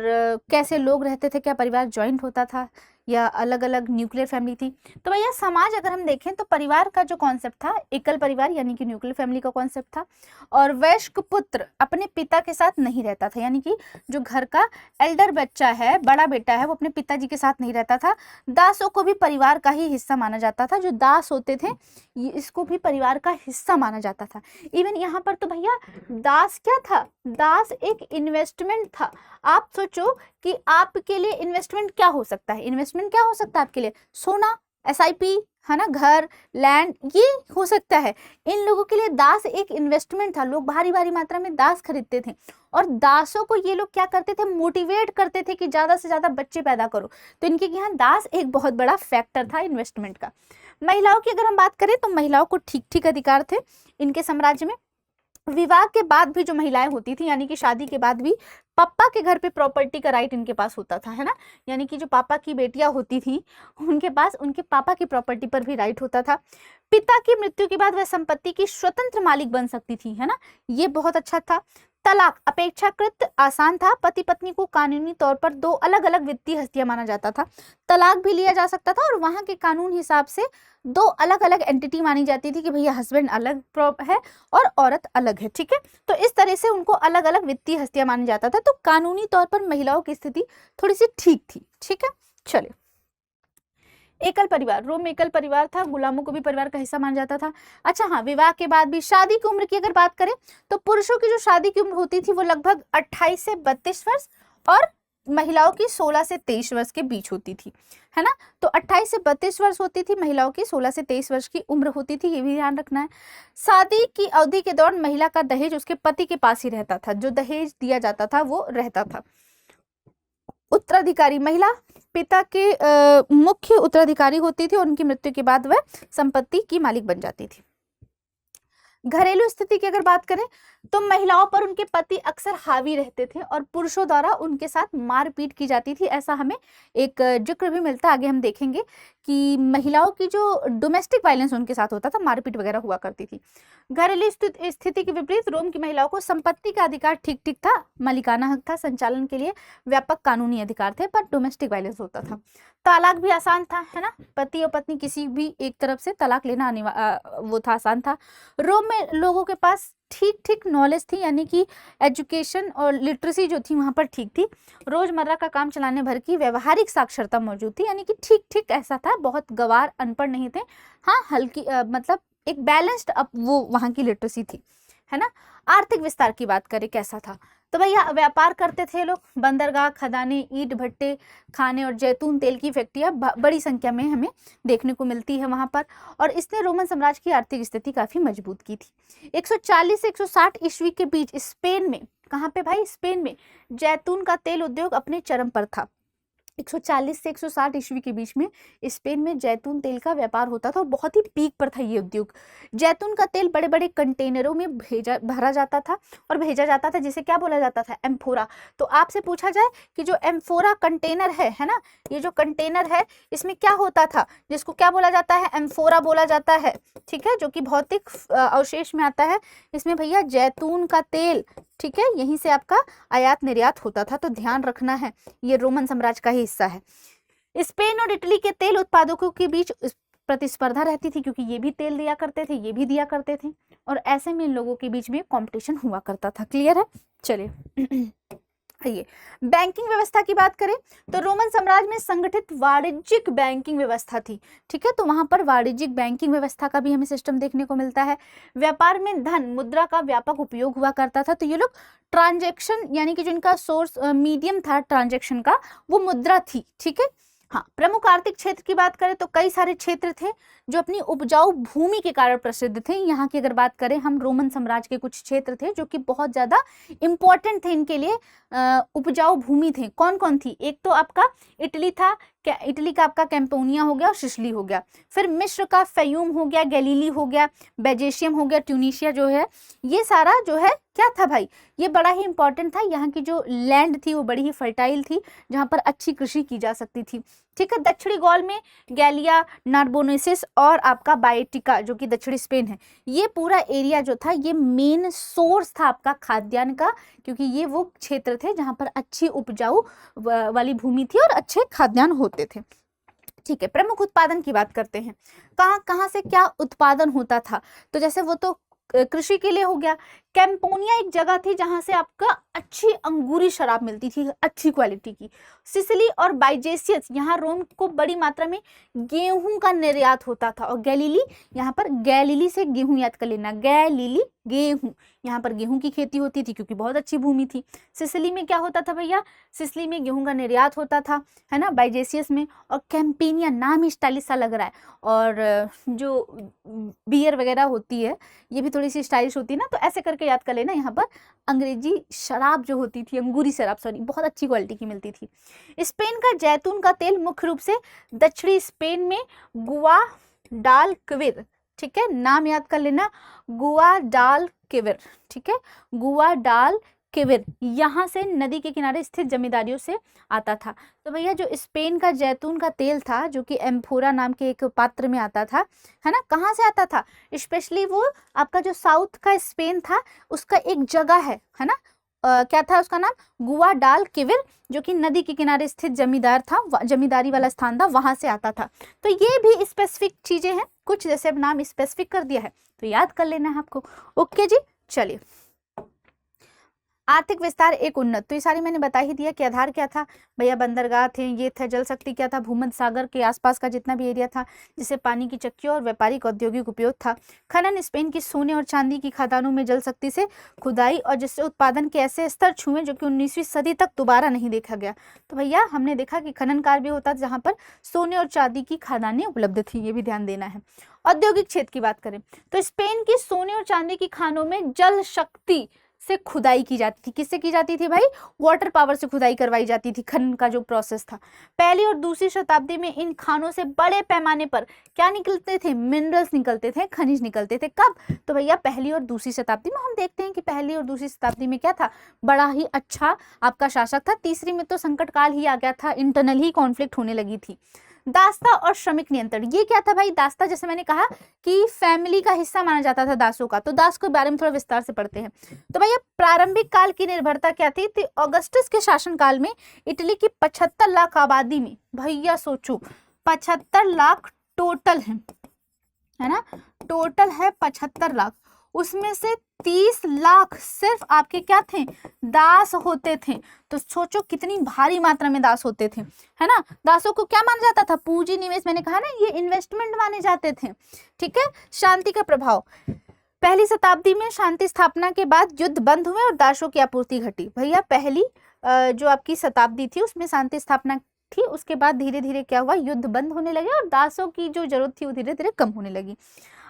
कैसे लोग रहते थे, क्या परिवार ज्वाइंट होता था या अलग अलग न्यूक्लियर फैमिली थी। तो भैया समाज अगर हम देखें तो परिवार का जो कॉन्सेप्ट था, एकल परिवार यानी कि न्यूक्लियर फैमिली का कॉन्सेप्ट था। और वयस्क पुत्र अपने पिता के साथ नहीं रहता था, यानी कि जो घर का एल्डर बच्चा है, बड़ा बेटा है, वो अपने पिताजी के साथ नहीं रहता था। दासों को भी परिवार का ही हिस्सा माना जाता था, जो दास होते थे इसको भी परिवार का हिस्सा माना जाता था। इवन यहाँ पर तो भैया दास क्या था, दास एक इन्वेस्टमेंट था। आप सोचो कि आपके लिए इन्वेस्टमेंट क्या हो सकता है, इन्वेस्टमेंट क्या हो सकता है आपके लिए, सोना, एसआईपी, है ना, घर, लैंड, ये हो सकता है। इन लोगों के लिए दास एक इन्वेस्टमेंट था, लोग भारी भारी मात्रा में दास खरीदते थे और दासों को ये लोग क्या करते थे, मोटिवेट करते थे कि ज्यादा से ज्यादा बच्चे पैदा करो। तो इनके यहाँ दास एक बहुत बड़ा फैक्टर था इन्वेस्टमेंट का। महिलाओं की अगर हम बात करें तो महिलाओं को ठीक ठीक अधिकार थे इनके साम्राज्य में। विवाह के बाद भी जो महिलाएं होती थी, यानी कि शादी के बाद भी पापा के घर पे प्रॉपर्टी का राइट इनके पास होता था, है ना, यानी कि जो पापा की बेटियां होती थी उनके पास उनके पापा की प्रॉपर्टी पर भी राइट होता था। पिता की मृत्यु के बाद वह संपत्ति की स्वतंत्र मालिक बन सकती थी, है ना, ये बहुत अच्छा था। तलाक अपेक्षाकृत आसान था। पति पत्नी को कानूनी तौर पर दो अलग अलग वित्तीय हस्तियां माना जाता था। तलाक भी लिया जा सकता था और वहां के कानून हिसाब से दो अलग अलग एंटिटी मानी जाती थी कि भैया हस्बैंड अलग है और औरत अलग है, ठीक है। तो इस तरह से उनको अलग अलग वित्तीय हस्तियां माना जाता था। तो कानूनी तौर पर महिलाओं की स्थिति थोड़ी सी ठीक थी, ठीक है। चलिए, एकल परिवार, रोम में एकल परिवार था, गुलामों को भी परिवार का हिस्सा माना जाता था। अच्छा हाँ, विवाह के बाद भी शादी की उम्र की अगर बात करें तो पुरुषों की जो शादी की उम्र होती थी वो लगभग 28 से 32 वर्ष और महिलाओं की 16 से 23 वर्ष के बीच होती थी, है ना। तो 28 से 32 वर्ष होती थी, महिलाओं की 16 से 23 वर्ष की उम्र होती थी, ये भी ध्यान रखना है। शादी की अवधि के दौरान महिला का दहेज उसके पति के पास ही रहता था, जो दहेज दिया जाता था वो रहता था। उत्तराधिकारी, महिला पिता के मुख्य उत्तराधिकारी होती थी और उनकी मृत्यु के बाद वह संपत्ति की मालिक बन जाती थी। घरेलू स्थिति की अगर बात करें तो महिलाओं पर उनके पति अक्सर हावी रहते थे और पुरुषों द्वारा उनके साथ मारपीट की जाती थी, ऐसा हमें एक जिक्र भी मिलता है, आगे हम देखेंगे कि महिलाओं की जो डोमेस्टिक वायलेंस उनके साथ होता था, मारपीट वगैरह हुआ करती थी। घरेलू स्थिति के विपरीत रोम की महिलाओं को संपत्ति का अधिकार ठीक ठीक था, मालिकाना हक था, संचालन के लिए व्यापक कानूनी अधिकार थे, पर डोमेस्टिक वायलेंस होता था। तलाक भी आसान था, है ना, पति और पत्नी किसी भी एक तरफ से तलाक लेना वो था, आसान था। रोम में लोगों के पास ठीक ठीक नॉलेज थी, यानी कि एजुकेशन और लिटरेसी जो थी वहां पर ठीक थी। रोजमर्रा का काम चलाने भर की व्यवहारिक साक्षरता मौजूद थी, यानी कि ठीक ठीक ऐसा था, बहुत गवार अनपढ़ नहीं थे, हाँ हल्की मतलब एक बैलेंस्ड अप वो वहां की लिटरेसी थी, है ना। आर्थिक विस्तार की बात करें कैसा था, तो भैया व्यापार करते थे लोग, बंदरगाह, खदानें, ईंट भट्टे, खाने और जैतून तेल की फैक्ट्रियां बड़ी संख्या में हमें देखने को मिलती है वहां पर, और इसने रोमन साम्राज्य की आर्थिक स्थिति काफी मजबूत की थी। 140 से 160 ईस्वी के बीच स्पेन में, कहाँ पे भाई, स्पेन में जैतून का तेल उद्योग अपने चरम पर था। 140 से 160 ईस्वी के बीच में स्पेन में जैतून तेल का व्यापार होता था और बहुत ही पीक पर था ये उद्योग। जैतून का तेल बड़े बड़े कंटेनरों में भरा जाता था और भेजा जाता था, जिसे क्या बोला जाता था, एम्फोरा। तो आपसे पूछा जाए कि जो एम्फोरा कंटेनर है ना, ये जो कंटेनर है इसमें क्या होता था, जिसको क्या बोला जाता है, एम्फोरा बोला जाता है, ठीक है, जो कि भौतिक अवशेष में आता है। इसमें भैया जैतून का तेल, ठीक है, यहीं से आपका आयात निर्यात होता था, तो ध्यान रखना है, ये रोमन साम्राज्य का ही हिस्सा है। स्पेन और इटली के तेल उत्पादकों के बीच प्रतिस्पर्धा रहती थी, क्योंकि ये भी तेल दिया करते थे, ये भी दिया करते थे, और ऐसे में इन लोगों के बीच में कंपटीशन हुआ करता था। क्लियर है। चलिए आइए, बैंकिंग व्यवस्था की बात करें तो रोमन साम्राज्य में संगठित वाणिज्यिक बैंकिंग व्यवस्था थी, ठीक है, तो वहां पर वाणिज्यिक बैंकिंग व्यवस्था का भी हमें सिस्टम देखने को मिलता है। व्यापार में धन मुद्रा का व्यापक उपयोग हुआ करता था, तो ये लोग ट्रांजैक्शन, यानी कि जो इनका सोर्स मीडियम था ट्रांजैक्शन का, वो मुद्रा थी, ठीक है। हाँ, प्रमुख आर्थिक क्षेत्र की बात करें तो कई सारे क्षेत्र थे जो अपनी उपजाऊ भूमि के कारण प्रसिद्ध थे। यहाँ की अगर बात करें हम, रोमन साम्राज्य के कुछ क्षेत्र थे जो कि बहुत ज्यादा इंपॉर्टेंट थे इनके लिए, उपजाऊ भूमि थे। कौन कौन थी, एक तो आपका इटली था, इटली का आपका कैंपोनिया हो गया और सिसिली हो गया, फिर मिस्र का फयूम हो गया, गैलीली हो गया, बेजेशियम हो गया, ट्यूनिशिया जो है, ये सारा जो है क्या था भाई, ये बड़ा ही इंपॉर्टेंट था। यहाँ की जो लैंड थी वो बड़ी ही फर्टाइल थी, जहाँ पर अच्छी कृषि की जा सकती थी, ठीक है। दक्षिणी गॉल में गैलिया, नार्बोनेसिस और आपका बाएटिका जो कि दक्षिणी स्पेन है, ये पूरा एरिया जो था ये मेन सोर्स था आपका खाद्यान्न का, क्योंकि ये वो क्षेत्र थे जहाँ पर अच्छी उपजाऊ वाली भूमि थी और अच्छे खाद्यान्न होते थे, ठीक है। प्रमुख उत्पादन की बात करते हैं, कहाँ कहाँ से क्या उत्पादन होता था, तो जैसे वो तो कृषि के लिए हो गया। कैंपोनिया एक जगह थी जहां से आपका अच्छी अंगूरी शराब मिलती थी, अच्छी क्वालिटी की। सिसिली और बाइजेसियस, यहाँ रोम को बड़ी मात्रा में गेहूं का निर्यात होता था, और गैलीली, यहाँ पर गैलीली से गेहूं याद कर लेना, गैलीली गेहूं, यहाँ पर गेहूं की खेती होती थी क्योंकि बहुत अच्छी भूमि थी। सिसिली में क्या होता था भैया, सिसिली में गेहूं का निर्यात होता था, है ना, बाइजेसियस में। और कैंपेनिया, नाम ही स्टाइलिश सा लग रहा है, और जो बियर वगैरह होती है ये भी थोड़ी सी स्टाइलिश होती है ना, तो ऐसे करके याद कर लेना। यहाँ पर अंग्रेजी शराब जो होती थी, अंगूरी शराब सॉरी, बहुत अच्छी क्वालिटी की मिलती थी। स्पेन का जैतून का तेल मुख्य रूप से दक्षिणी स्पेन में गुआडालक्विर, ठीक है, नाम याद कर लेना, गुआडालक्विर, ठीक है, गुआडालक्विर किविर यहाँ से नदी के किनारे स्थित जमींदारियों से आता था। तो भैया जो स्पेन का जैतून का तेल था जो कि एम्फोरा नाम के एक पात्र में आता था, है ना, कहाँ से आता था, स्पेशली वो आपका जो साउथ का स्पेन था उसका एक जगह है ना, क्या था उसका नाम, गुआडालक्विर, जो कि नदी के किनारे स्थित जमींदार था, जमींदारी वाला स्थान था, वहां से आता था। तो ये भी स्पेसिफिक चीजें हैं, कुछ जैसे अब नाम स्पेसिफिक कर दिया है तो याद कर लेना है आपको। ओके जी, चलिए। आर्थिक विस्तार एक उन्नत, तो ये सारी मैंने बता ही दिया कि आधार क्या था भैया, बंदरगाह थे, ये था जल शक्ति क्या था, भूमध्य सागर के आसपास का जितना भी एरिया था जिसे पानी की चक्कियों और व्यापारिक औद्योगिक उपयोग था। खनन स्पेन की सोने और चांदी की खदानों में जल शक्ति से खुदाई और जिससे उत्पादन के ऐसे स्तर छुए जो कि 19वीं सदी तक दोबारा नहीं देखा गया। तो भैया हमने देखा कि खनन कार्य भी होता था जहाँ पर सोने और चांदी की खदानें उपलब्ध थी, ये भी ध्यान देना है। औद्योगिक क्षेत्र की बात करें तो स्पेन की सोने और चांदी की खानों में जल शक्ति से खुदाई की जाती थी। किससे की जाती थी भाई, वाटर पावर से खुदाई करवाई जाती थी। खनन का जो प्रोसेस था, पहली और दूसरी शताब्दी में इन खानों से बड़े पैमाने पर क्या निकलते थे, मिनरल्स निकलते थे, खनिज निकलते थे। कब, तो भैया पहली और दूसरी शताब्दी में। हम देखते हैं कि पहली और दूसरी शताब्दी में क्या था, बड़ा ही अच्छा आपका शासक था। तीसरी में तो संकट काल ही आ गया था, इंटरनल ही कॉन्फ्लिक्ट होने लगी थी। दास्ता और श्रमिक नियंत्रण, ये क्या था भाई, दास्ता जैसे मैंने कहा कि फैमिली का हिस्सा माना जाता था दासों का, तो दास के बारे में थोड़ा विस्तार से पढ़ते हैं। तो भैया प्रारंभिक काल की निर्भरता क्या थी, तो ऑगस्टस के शासन काल में इटली की 75 लाख आबादी में, भैया सोचो 75 लाख टोटल है ना, टोटल है 75 लाख, उसमें से 30 लाख सिर्फ आपके क्या थे, दास होते थे। तो सोचो कितनी भारी मात्रा में दास होते थे, है ना। दासों को क्या माना जाता था, पूंजी निवेश, मैंने कहा ना ये इन्वेस्टमेंट माने जाते थे, ठीक है। शांति का प्रभाव, पहली शताब्दी में शांति स्थापना के बाद युद्ध बंद हुए और दासों की आपूर्ति घटी। भैया पहली जो आपकी शताब्दी थी उसमें शांति स्थापना थी, उसके बाद धीरे धीरे क्या हुआ, युद्ध बंद होने लगे और दासों की जो जरूरत थी वो धीरे धीरे कम होने लगी।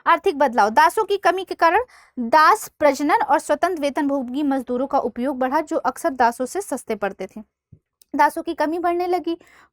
आर्थिक बदलाव, दासों की कमी के कारण दास प्रजनन और स्वतंत्र वेतनभोगी मजदूरों का उपयोग बढ़ा जो अक्सर दासों से सस्ते पड़ते थे। दासों की कमी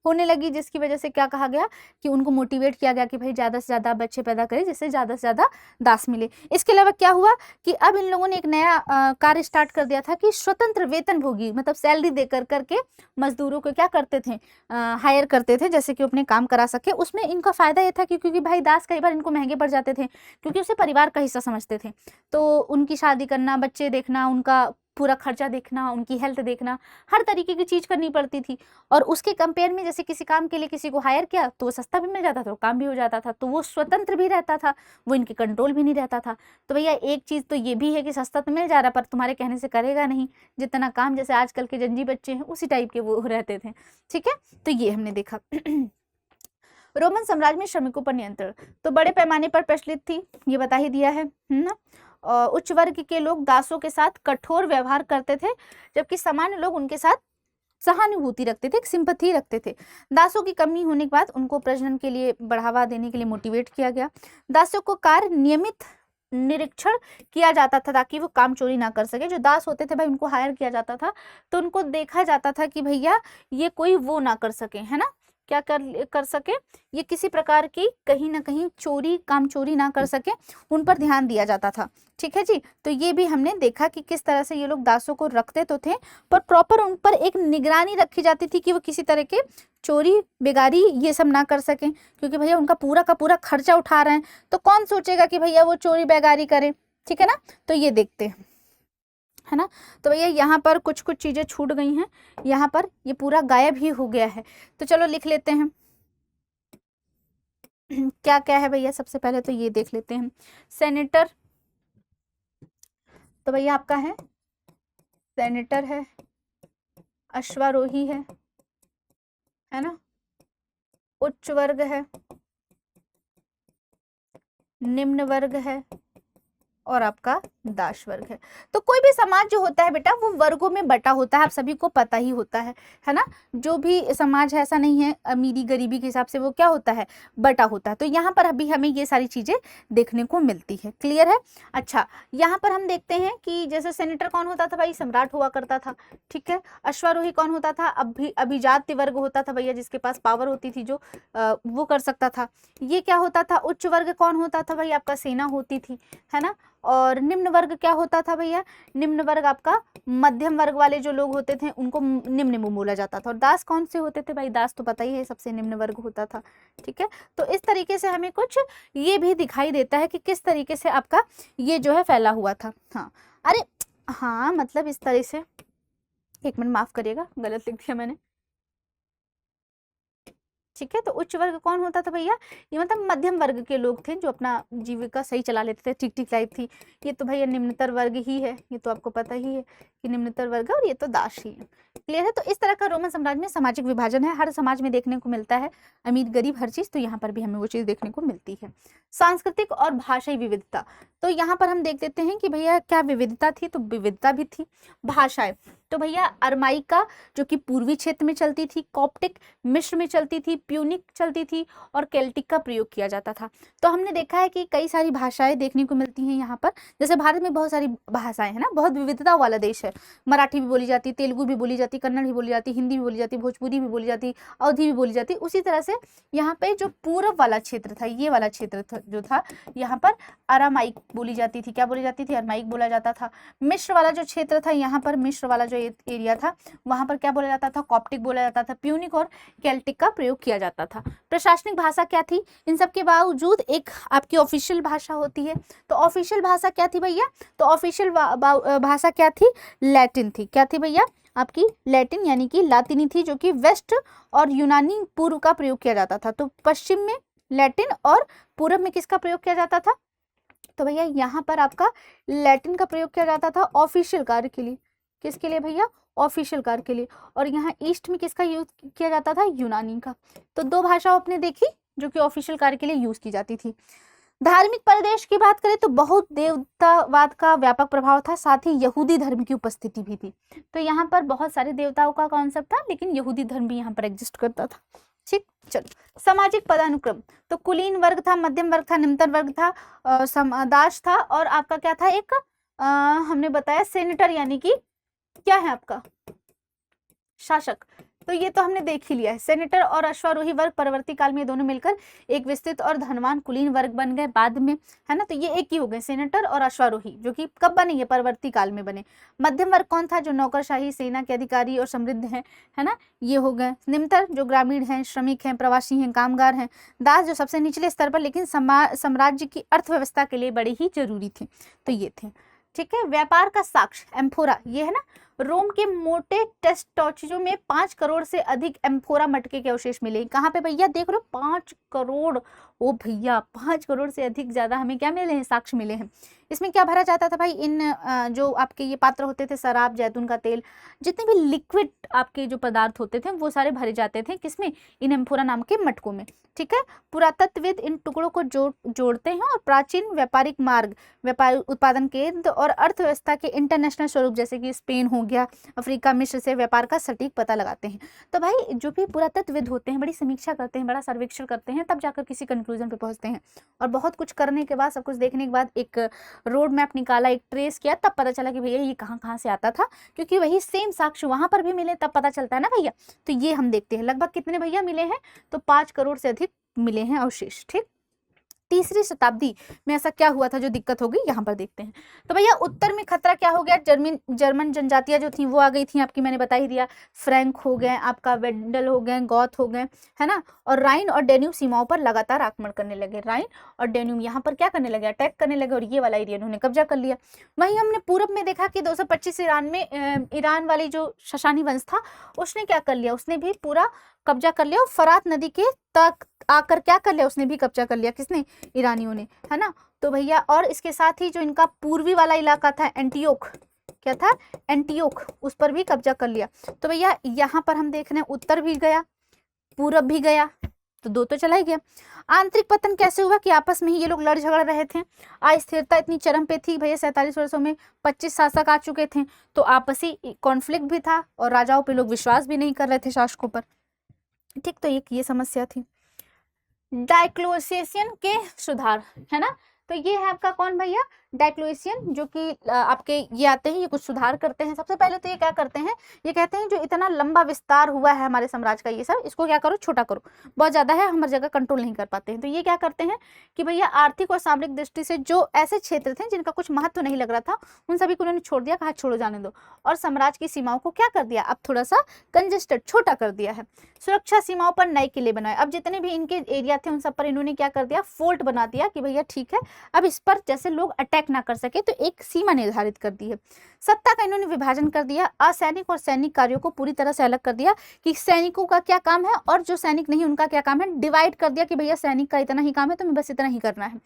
होने लगी जिसकी वजह से क्या कहा गया कि उनको मोटिवेट किया गया कि भाई ज़्यादा से ज़्यादा बच्चे पैदा करें जिससे ज़्यादा से ज़्यादा दास मिले। इसके अलावा क्या हुआ कि अब इन लोगों ने एक नया कार्य स्टार्ट कर दिया था कि स्वतंत्र वेतनभोगी, मतलब सैलरी देकर करके मजदूरों को क्या करते थे, हायर करते थे, जैसे कि अपने काम करा सके। उसमें इनका फ़ायदा ये था कि क्योंकि भाई दास कई बार इनको महंगे पड़ जाते थे क्योंकि उसे परिवार का हिस्सा समझते थे, तो उनकी शादी करना, बच्चे देखना, उनका पूरा खर्चा देखना, उनकी हेल्थ देखना, हर तरीके की चीज़ करनी पड़ती थी। और उसके कंपेयर में जैसे किसी काम के लिए किसी को हायर किया तो वो सस्ता भी मिल जाता था, काम भी हो जाता था, तो वो स्वतंत्र भी रहता था, वो इनके कंट्रोल भी नहीं रहता था। तो भैया एक चीज़ तो ये भी है कि सस्ता तो मिल जा रहा पर तुम्हारे कहने से करेगा नहीं, जितना काम जैसे आजकल के जंजी बच्चे हैं उसी टाइप के वो रहते थे, ठीक है। तो ये हमने देखा। रोमन साम्राज्य में श्रमिकों पर नियंत्रण तो बड़े पैमाने पर प्रचलित थी, ये बता ही दिया है ना। उच्च वर्ग के लोग दासों के साथ कठोर व्यवहार करते थे जबकि सामान्य लोग उनके साथ सहानुभूति रखते थे, सिंपैथी रखते थे। दासों की कमी होने के बाद उनको प्रजनन के लिए बढ़ावा देने के लिए मोटिवेट किया गया। दासों को कार्य नियमित निरीक्षण किया जाता था ताकि वो काम चोरी ना कर सके। जो दास होते थे भाई उनको हायर किया जाता था तो उनको देखा जाता था कि भैया ये कोई वो ना कर सके, है ना, क्या कर सके, ये किसी प्रकार की कहीं ना कहीं काम चोरी ना कर सके, उन पर ध्यान दिया जाता था, ठीक है जी। तो ये भी हमने देखा कि किस तरह से ये लोग दासों को रखते तो थे पर प्रॉपर उन पर एक निगरानी रखी जाती थी कि वो किसी तरह के चोरी बेगारी ये सब ना कर सकें, क्योंकि भैया उनका पूरा का पूरा खर्चा उठा रहे हैं तो कौन सोचेगा कि भैया वो चोरी बेगारी करें, ठीक है ना। तो ये देखते हैं, है ना। तो भैया यहाँ पर कुछ कुछ चीज़ें छूट गई हैं, यहाँ पर ये पूरा गायब ही हो गया है, तो चलो लिख लेते हैं क्या क्या है भैया। सबसे पहले तो ये देख लेते हैं, सेनेटर, तो भैया आपका है सेनेटर है, अश्वारोही है ना, उच्च वर्ग है, निम्न वर्ग है और आपका दास वर्ग है। तो कोई भी समाज जो होता है बेटा वो वर्गों में बटा होता है, आप सभी को पता ही होता है ना। जो भी समाज है ऐसा नहीं है अमीरी गरीबी के हिसाब से वो क्या होता है, बटा होता है। तो यहाँ पर अभी हमें ये सारी चीजें देखने को मिलती है, क्लियर है। अच्छा यहाँ पर हम देखते हैं कि जैसे सेनेटर कौन होता था भाई, सम्राट हुआ करता था, ठीक है। अश्वारोही कौन होता था, अभिजात्य वर्ग होता था भैया, जिसके पास पावर होती थी जो वो कर सकता था। ये क्या होता था, उच्च वर्ग कौन होता था भाई, आपका सेना होती थी, है ना। और निम्न वर्ग क्या होता था भैया, निम्न वर्ग आपका मध्यम वर्ग वाले जो लोग होते थे उनको निम्न में बोला जाता था। और दास कौन से होते थे भाई, दास तो पता ही है सबसे निम्न वर्ग होता था। ठीक है, तो इस तरीके से हमें कुछ ये भी दिखाई देता है कि किस तरीके से आपका ये जो है फैला हुआ था। हाँ अरे हाँ, मतलब इस तरह से, एक मिनट माफ करिएगा, गलत लिख दिया मैंने। ठीक है, तो उच्च वर्ग कौन होता था भैया, ये मतलब मध्यम वर्ग के लोग थे जो अपना जीविका सही चला लेते थे, ठीक ठीक लाइफ थी। ये तो भैया निम्नतर वर्ग ही है, ये तो आपको पता ही है कि निम्नतर वर्ग है, और ये तो दास ही है। क्लियर है, तो इस तरह का रोमन साम्राज्य में सामाजिक विभाजन है, हर समाज में देखने को मिलता है, अमीर गरीब हर चीज, तो यहाँ पर भी हमें वो चीज देखने को मिलती है। सांस्कृतिक और भाषाई विविधता, तो यहाँ पर हम देख देते हैं कि भैया क्या विविधता थी, तो विविधता भी थी। भाषाएं, तो भैया अरमाइका जो कि पूर्वी क्षेत्र में चलती थी, कॉप्टिक मिस्र में चलती थी, प्यूनिक चलती थी, और केल्टिक का प्रयोग किया जाता था। तो हमने देखा है कि कई सारी भाषाएं देखने को मिलती हैं यहाँ पर, जैसे भारत में बहुत सारी भाषाएं है ना, बहुत विविधता वाला देश है। मराठी भी बोली जाती, तेलुगु भी बोली जाती, कन्नड़ भी बोली जाती, हिंदी भी बोली जाती, भोजपुरी भी बोली जाती, अवधी भी बोली जाती। उसी तरह से यहाँ पे जो पूर्व वाला क्षेत्र था, ये वाला क्षेत्र था जो था, यहाँ पर अरामाइक बोली जाती थी। क्या बोली जाती थी, अरमाइक बोला जाता था। मिस्र वाला जो क्षेत्र था, यहाँ पर मिस्र वाला जो एरिया था, वहां पर क्या बोला जाता था, कॉप्टिक बोला जाता था, प्यूनिक और केल्टिक का प्रयोग किया जाता था। प्रशासनिक भाषा क्या थी, इन सब के बावजूद एक आपकी ऑफिशियल भाषा होती है, तो ऑफिशियल भाषा क्या थी भैया, तो ऑफिशियल भाषा क्या थी, लैटिन थी। क्या थी भैया, आपकी लैटिन यानी कि लातिनी थी, जो कि वेस्ट और यूनानी पूर्व का प्रयोग किया जाता था। तो पश्चिम में लैटिन और पूर्व में किसका प्रयोग किया जाता था, तो भैया यहाँ पर आपका लैटिन का प्रयोग किया जाता था ऑफिशियल कार्य के लिए। किसके लिए भैया, ऑफिशियल कार्य के लिए। और यहाँ ईस्ट में किसका यूज किया जाता था, यूनानी का। तो दो भाषा आपने देखी जो कि ऑफिशियल कार्य के लिए यूज की जाती थी। धार्मिक परिवेश की बात करें तो बहुत देवतावाद का व्यापक प्रभाव था, साथ ही यहूदी धर्म की उपस्थिति भी थी। तो यहाँ पर बहुत सारे देवताओं का कॉन्सेप्ट था, लेकिन यहूदी धर्म भी यहाँ पर एग्जिस्ट करता था। ठीक, चलो सामाजिक पदानुक्रम, तो कुलीन वर्ग था, मध्यम वर्ग था, निम्नतर वर्ग था, दास था, और आपका क्या था, एक हमने बताया सेनेटर यानी कि क्या है आपका शासक। तो ये तो हमने देख ही लिया है। सेनेटर और अश्वारोही वर्ग परवर्ती काल में दोनों मिलकर एक विस्तृत और धनवान कुलीन वर्ग बन गए बाद में, है ना। तो ये एक ही हो गए सेनेटर और अश्वारोही, जो कि कब बने, ये परवर्ती काल में बने। मध्यम वर्ग कौन था, जो नौकरशाही सेना के अधिकारी और समृद्ध हैं, है ना, ये हो गए। निम्नतर जो ग्रामीण हैं, श्रमिक हैं, प्रवासी हैं, कामगार हैं। दास जो सबसे निचले स्तर पर लेकिन साम्राज्य की अर्थव्यवस्था के लिए बड़े ही जरूरी थे, तो ये थे। ठीक है, व्यापार का साक्ष्य एम्फोरा, ये है ना, रोम के मोटे टेस्टोचो में 5 करोड़ से अधिक एम्फोरा मटके के अवशेष मिले। कहाँ पे भैया, देख रहे हो 5 करोड़, ओ भैया 5 करोड़ से अधिक ज्यादा हमें क्या मिले हैं, साक्ष्य मिले हैं। इसमें क्या भरा जाता था भाई, इन जो आपके ये पात्र होते थे, शराब, जैतून का तेल, जितने भी लिक्विड आपके जो पदार्थ होते थे वो सारे भरे जाते थे, किसमें, इन एम्फोरा नाम के मटकों में। ठीक है, पुरातत्वविद इन टुकड़ों को जोड़ते हैं और प्राचीन व्यापारिक मार्ग, व्यापार उत्पादन केंद्र और अर्थव्यवस्था के इंटरनेशनल स्वरूप, जैसे कि स्पेन हो गया, अफ्रीका, मिस्र से व्यापार का सटीक पता लगाते हैं। तो भाई जो भी पुरातत्वविद होते हैं, बड़ी समीक्षा करते हैं, बड़ा सर्वेक्षण करते हैं, तब जाकर किसी कंक्लूजन पे पहुंचते हैं। और बहुत कुछ करने के बाद, सब कुछ देखने के बाद एक रोड मैप निकाला, एक ट्रेस किया, तब पता चला कि भैया ये कहाँ कहाँ से आता था, क्योंकि वही सेम साक्ष्य वहां पर भी मिले, तब पता चलता है ना भैया। तो ये हम देखते हैं लगभग कितने भैया मिले हैं, तो 5 करोड़ से अधिक मिले हैं अवशेष। ठीक, तीसरी शताब्दी में ऐसा क्या हुआ था जो दिक्कत हो गई, यहाँ पर देखते हैं। तो भैया उत्तर में खतरा क्या हो गया, जर्मन जनजातियां जो थी वो आ गई थी आपकी, मैंने बता ही दिया। फ्रैंक हो गए, आपका वेंडल हो गए, गौथ हो गए, है ना। और राइन और डेन्यूब सीमाओं पर लगातार आक्रमण करने लगे। राइन और डेन्यूब यहाँ पर क्या करने लगे, अटैक करने लगे, और ये वाला एरिया उन्होंने कब्जा कर लिया। वहीं हमने पूरब में देखा कि 225 ईरान में ईरान वाली जो शशानी वंश था, उसने क्या कर लिया, उसने भी पूरा कब्जा कर लिया, और फरात नदी के तक आकर क्या कर लिया, उसने भी कब्जा कर लिया, किसने, ईरानियों ने, है ना। तो भैया और इसके साथ ही जो इनका पूर्वी वाला इलाका था एंटियोक, क्या था, एंटियोक, उस पर भी कब्जा कर लिया। तो भैया यहाँ पर हम देख रहे हैं उत्तर भी गया, पूरब भी गया, तो 2 तो चला ही गया। आंतरिक पतन कैसे हुआ कि आपस में ही ये लोग लड़ झगड़ रहे थे, अस्थिरता इतनी चरम पे थी भैया, 47 वर्षों में 25 शासक आ चुके थे, तो आपसी कॉन्फ्लिक्ट भी था, और राजाओं पे लोग विश्वास भी नहीं कर रहे थे शासकों पर। ठीक, तो एक ये समस्या थी। डाइक्लोसिएशन के सुधार, है ना, तो ये है आपका कौन भैया, डायक्लोसियन जो कि आपके ये आते हैं, ये कुछ सुधार करते हैं। सबसे पहले तो ये क्या करते हैं, ये कहते हैं जो इतना लंबा विस्तार हुआ है हमारे साम्राज्य का, ये सब इसको क्या करो, छोटा करो, बहुत ज़्यादा है, हम हर जगह कंट्रोल नहीं कर पाते हैं। तो ये क्या करते हैं कि भैया आर्थिक और सामरिक दृष्टि से जो ऐसे क्षेत्र थे जिनका कुछ महत्व नहीं लग रहा था, उन सभी को उन्होंने छोड़ दिया, कहा छोड़ो जाने दो, और साम्राज्य की सीमाओं को क्या कर दिया, अब थोड़ा सा कंजेस्टेड, छोटा कर दिया है। सुरक्षा सीमाओं पर नए किले बनाए, अब जितने भी इनके एरिया थे उन सब पर इन्होंने क्या कर दिया, फोर्ट बना दिया कि भैया ठीक है, अब इस पर जैसे लोग अटैक ना कर सके, तो एक सीमा निर्धारित कर दी है। सत्ता का इन्होंने विभाजन कर दिया, असैनिक और सैनिक कार्यों को पूरी तरह से अलग कर दिया कि सैनिकों का क्या काम है और जो सैनिक नहीं उनका क्या काम है, डिवाइड कर दिया कि भैया सैनिक का इतना ही काम है, तुम्हें बस इतना ही करना है।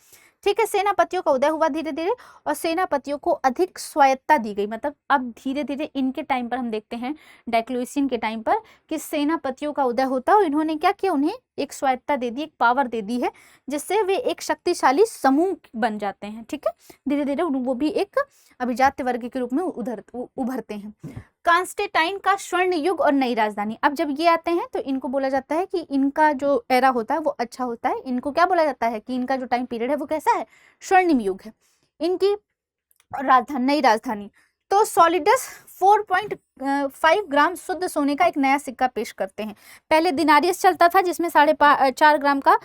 ठीक है, सेनापतियों का उदय हुआ धीरे धीरे, और सेनापतियों को अधिक स्वायत्ता दी गई। मतलब अब धीरे धीरे इनके टाइम पर हम देखते हैं, डायक्लोसियन के टाइम पर, कि सेनापतियों का उदय होता है और इन्होंने क्या किया, उन्हें एक स्वायत्ता दे दी, एक पावर दे दी है, जिससे वे एक शक्तिशाली समूह बन जाते हैं। ठीक है, धीरे धीरे वो भी एक अभिजात्य वर्ग के रूप में उभरते हैं। कांस्टेंटाइन का स्वर्ण युग और नई राजधानी, अब जब ये आते हैं तो इनको बोला जाता है कि इनका जो एरा होता है वो अच्छा होता है। इनको क्या बोला जाता है कि इनका जो टाइम पीरियड है वो कैसा है, स्वर्णिम युग है। इनकी राजधानी, नई राजधानी, तो सॉलिडस 4.5 ग्राम शुद्ध सोने का एक नया सिक्का पेश करते हैं। पहले दिनारियस चलता था जिसमें 4.5 ग्राम का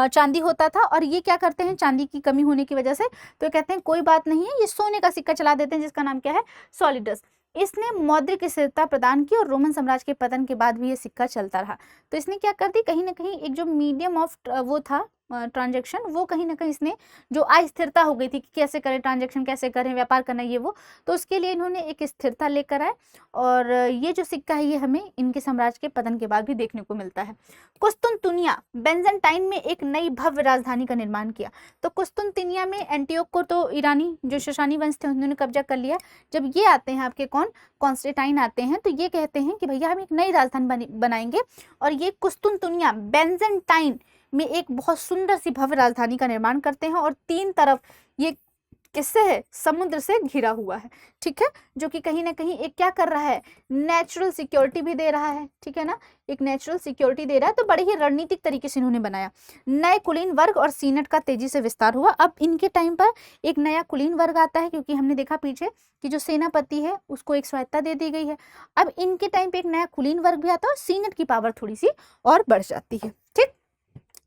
चांदी होता था, और ये क्या करते हैं, चांदी की कमी होने की वजह से तो कहते हैं कोई बात नहीं है, ये सोने का सिक्का चला देते हैं जिसका नाम क्या है, सॉलिडस। इसने मौद्रिक स्थिरता प्रदान की और रोमन साम्राज्य के पतन के बाद भी ये सिक्का चलता रहा। तो इसने क्या कर दी, कहीं ना कहीं एक जो मीडियम ऑफ वो था ट्रांजैक्शन, वो कहीं ना कहीं इसने जो अस्थिरता हो गई थी कि कैसे करें ट्रांजैक्शन, कैसे करें व्यापार करना, ये वो, तो उसके लिए इन्होंने एक स्थिरता लेकर आए। और ये जो सिक्का है ये हमें इनके साम्राज्य के पतन के बाद भी देखने को मिलता है। कुस्तुनतुनिया, बेंजाइटाइन में एक नई भव्य राजधानी का निर्माण किया। तो कुस्तुनतुनिया में एंटियोक को तो ईरानी जो शशानी वंश थे उन्होंने कब्जा कर लिया। जब ये आते हैं आपके कौन, कॉन्स्टेंटाइन आते हैं, तो ये कहते हैं कि भैया हम एक नई राजधानी बनाएंगे, और ये कुस्तुनतुनिया बेंजाइटाइन में एक बहुत सुंदर सी भव्य राजधानी का निर्माण करते हैं, और 3 तरफ ये किससे है, समुद्र से घिरा हुआ है। ठीक है, जो कि कहीं ना कहीं एक क्या कर रहा है, नेचुरल सिक्योरिटी भी दे रहा है। ठीक है ना, एक नेचुरल सिक्योरिटी दे रहा है। तो बड़े ही रणनीतिक तरीके से इन्होंने बनाया। नए कुलीन वर्ग और सीनेट का तेजी से विस्तार हुआ। अब इनके टाइम पर एक नया कुलीन वर्ग आता है, क्योंकि हमने देखा पीछे कि जो सेनापति है उसको एक स्वायत्ता दे दी गई है। अब इनके टाइम पे एक नया कुलीन वर्ग भी आता है और सीनेट की पावर थोड़ी सी और बढ़ जाती है। ठीक,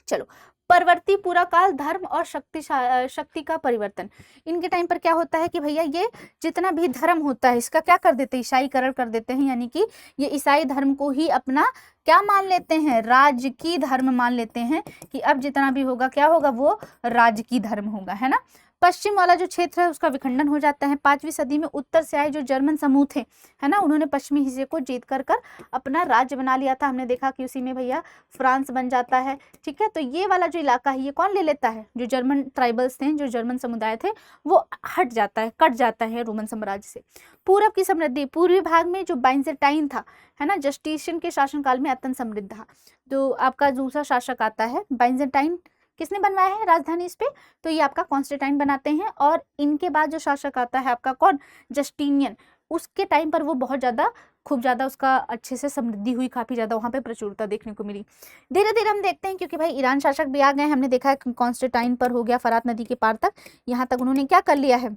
चलो, परवर्ती पूरा काल, धर्म और शक्ति का परिवर्तन। इनके टाइम पर क्या होता है कि भैया ये जितना भी धर्म होता है इसका क्या कर देते हैं, ईसाईकरण कर देते हैं, यानी कि ये ईसाई धर्म को ही अपना क्या मान लेते हैं, राजकीय धर्म मान लेते हैं, कि अब जितना भी होगा क्या होगा, वो राजकीय धर्म होगा, है ना। पश्चिम वाला जो क्षेत्र है उसका विखंडन हो जाता है। 5वीं सदी में उत्तर से आए जो जर्मन समूह थे, है ना, उन्होंने पश्चिमी हिस्से को जीत कर अपना राज्य बना लिया था। हमने देखा कि उसी में भैया फ्रांस बन जाता है। ठीक है, तो ये वाला जो इलाका है ये कौन ले लेता है, जो जर्मन ट्राइबल्स थे, जो जर्मन समुदाय थे, वो हट जाता है, कट जाता है रोमन साम्राज्य से। पूरब की समृद्धि, पूर्वी भाग में जो बाइजेंटाइन था, है ना, जस्टिशियन के शासनकाल में अत्यंत समृद्ध था। तो आपका दूसरा शासक आता है बाइजेंटाइन, किसने बनवाया है राजधानी इस पे, तो ये आपका कॉन्स्टेंटाइन बनाते हैं। और इनके बाद जो शासक आता है आपका कौन, जस्टिनियन, उसके टाइम पर वो बहुत ज़्यादा, खूब ज़्यादा उसका अच्छे से समृद्धि हुई, काफ़ी ज़्यादा वहाँ पे प्रचुरता देखने को मिली। धीरे धीरे हम देखते हैं, क्योंकि भाई ईरान शासक भी आ गए, हमने देखा है कॉन्स्टेंटाइन पर हो गया फरात नदी के पार तक, यहाँ तक उन्होंने क्या कर लिया है,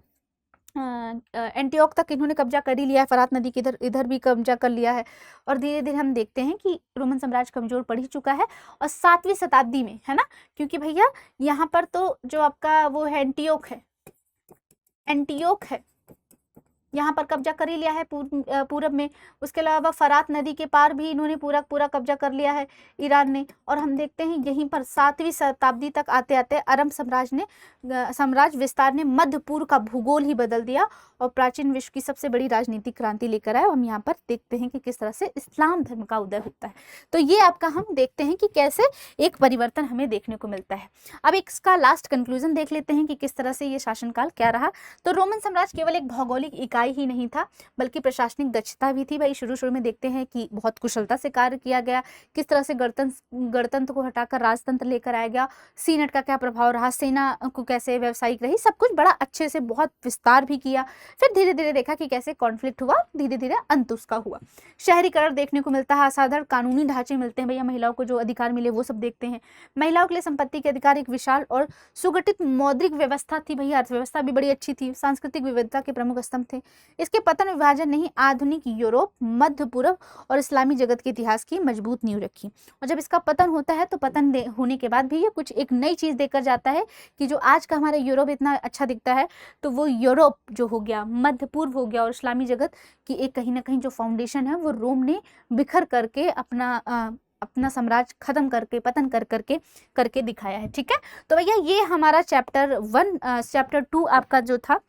एंटियोक तक इन्होंने कब्जा कर ही लिया है, फरात नदी के इधर भी कब्जा कर लिया है। और धीरे धीरे हम देखते हैं कि रोमन साम्राज्य कमजोर पड़ ही चुका है। और 7वीं शताब्दी में, है ना, क्योंकि भैया यहाँ पर तो जो आपका वो है एंटियोक है, यहाँ पर कब्जा कर ही लिया है पूरब में। उसके अलावा फरात नदी के पार भी इन्होंने पूरा कब्जा कर लिया है ईरान ने। और हम देखते हैं यहीं पर 7वीं शताब्दी तक आते आते अरब साम्राज्य विस्तार ने मध्य पूर्व का भूगोल ही बदल दिया और प्राचीन विश्व की सबसे बड़ी राजनीतिक क्रांति लेकर आए। हम यहाँ पर देखते हैं कि किस तरह से इस्लाम धर्म का उदय होता है। तो ये आपका हम देखते हैं कि कैसे एक परिवर्तन हमें देखने को मिलता है। अब इसका लास्ट कंक्लूजन देख लेते हैं कि किस तरह से ये शासनकाल क्या रहा। तो रोमन साम्राज्य केवल एक भौगोलिक इकाई न्याय ही नहीं था बल्कि प्रशासनिक दक्षता भी थी। भाई शुरू में देखते हैं कि बहुत कुशलता से कार्य किया गया, किस तरह से गणतंत्र को हटाकर राजतंत्र लेकर आया गया, सीनेट का क्या प्रभाव रहा, सेना को कैसे व्यावसायिक रही, सब कुछ बड़ा अच्छे से बहुत विस्तार भी किया। फिर धीरे धीरे देखा कि कैसे कॉन्फ्लिक्ट हुआ, धीरे धीरे अंत उसका हुआ। शहरीकरण देखने को मिलता है, असाधारण कानूनी ढांचे मिलते हैं, भैया महिलाओं को जो अधिकार मिले वो सब देखते हैं। महिलाओं के लिए संपत्ति के अधिकार, एक विशाल और सुगठित मौद्रिक व्यवस्था थी, भैया अर्थव्यवस्था भी बड़ी अच्छी थी, सांस्कृतिक विविधता के प्रमुख स्तंभ थे। इसके पतन विभाजन नहीं, आधुनिक यूरोप, मध्य पूर्व और इस्लामी जगत के इतिहास की मजबूत नींव रखी। और जब इसका पतन होता है तो पतन होने के बाद भी ये कुछ एक नई चीज देकर जाता है कि जो आज का हमारा यूरोप इतना अच्छा दिखता है, तो वो यूरोप जो हो गया, मध्य पूर्व हो गया और इस्लामी जगत की एक कहीं ना कहीं जो फाउंडेशन है वो रोम ने बिखर करके अपना साम्राज्य खत्म करके, पतन करके दिखाया है। ठीक है, तो भैया ये हमारा चैप्टर 2 आपका जो था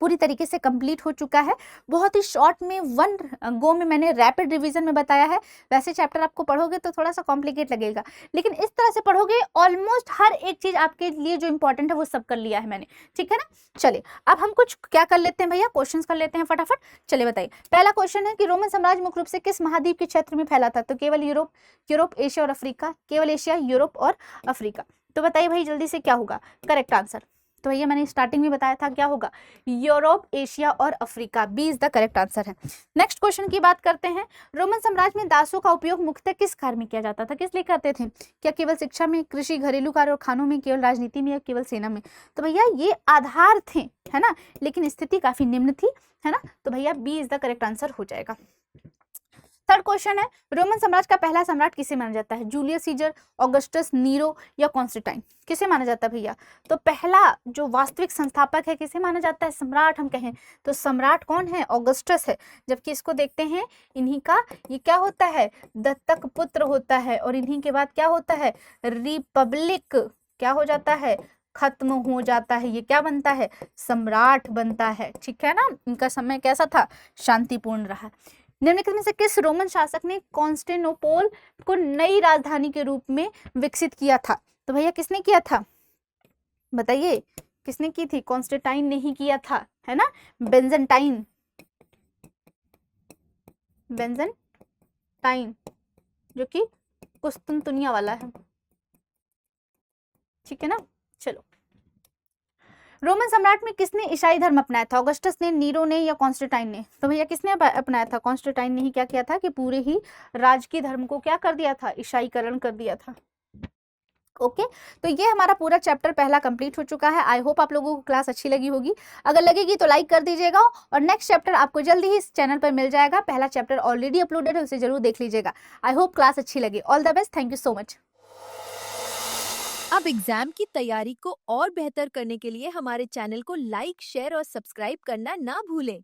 पूरी तरीके से कंप्लीट हो चुका है। बहुत ही शॉर्ट में 1 गो में मैंने रैपिड रिवीजन में बताया है। वैसे चैप्टर आपको पढ़ोगे तो थोड़ा सा कॉम्प्लिकेट लगेगा, लेकिन इस तरह से पढ़ोगे ऑलमोस्ट हर एक चीज आपके लिए जो इंपॉर्टेंट है वो सब कर लिया है मैंने। ठीक है ना, चलिए अब हम कुछ क्या कर लेते हैं भैया, क्वेश्चंस कर लेते हैं फटाफट। चलिए बताइए, पहला क्वेश्चन है कि रोमन साम्राज्य मुख्य रूप से किस महाद्वीप के क्षेत्र में फैला था? तो केवल यूरोप, एशिया और अफ्रीका, केवल एशिया, यूरोप और अफ्रीका। तो बताइए भाई जल्दी से क्या होगा करेक्ट आंसर? तो भैया मैंने स्टार्टिंग में बताया था क्या होगा, यूरोप, एशिया और Africa, B is the correct answer है। नेक्स्ट क्वेश्चन की बात करते हैं, रोमन साम्राज्य में दासों का उपयोग मुख्यतः किस कार्य में किया जाता था? किस लिए करते थे? क्या केवल शिक्षा में, कृषि, घरेलू कार्य और खानों में, केवल राजनीति में या केवल सेना में? तो भैया ये आधार थे, है ना, लेकिन स्थिति काफी निम्न थी, है ना, तो भैया B is the correct answer हो जाएगा। थर्ड क्वेश्चन है, रोमन साम्राज्य का पहला सम्राट किसे माना जाता है? जूलियस सीजर, ऑगस्टस, नीरो या कॉन्स्टेंटाइन? किसे माना जाता है भैया? तो पहला जो वास्तविक संस्थापक है किसे माना जाता है? सम्राट हम कहें तो सम्राट कौन है? ऑगस्टस है। जबकि इसको देखते हैं, इन्हीं का ये क्या होता है, दत्तक पुत्र होता है, और इन्हीं के बाद क्या होता है, रिपब्लिक क्या हो जाता है, खत्म हो जाता है। ये क्या बनता है, सम्राट बनता है। ठीक है ना, इनका समय कैसा था, शांतिपूर्ण रहा। निम्नलिखित में से किस रोमन शासक ने कॉन्स्टेंटिनोपल को नई राजधानी के रूप में विकसित किया था? तो भैया किसने किया था, बताइए किसने की थी? कॉन्स्टेंटाइन ने ही किया था, है ना, बेंजनटाइन, जो कि कुस्तुनतुनिया वाला है। ठीक है ना, चलो रोमन सम्राट में किसने ईसाई धर्म अपनाया था? ऑगस्टस ने, नीरो ने या कॉन्स्टेंटाइन ने? तो भैया किसने अपनाया था? कॉन्स्टेंटाइन ने ही क्या किया था कि पूरे ही राजकीय धर्म को क्या कर दिया था, ईसाईकरण कर दिया था। ओके, तो ये हमारा पूरा चैप्टर पहला कंप्लीट हो चुका है। आई होप आप लोगों को क्लास अच्छी लगी होगी। अगर लगेगी तो लाइक कर दीजिएगा, और नेक्स्ट चैप्टर आपको जल्दी ही इस चैनल पर मिल जाएगा। पहला चैप्टर ऑलरेडी अपलोडेड है, उसे जरूर देख लीजिएगा। आई होप क्लास अच्छी लगी। All the best, thank you so much. अब एग्जाम की तैयारी को और बेहतर करने के लिए हमारे चैनल को लाइक, शेयर और सब्सक्राइब करना ना भूलें।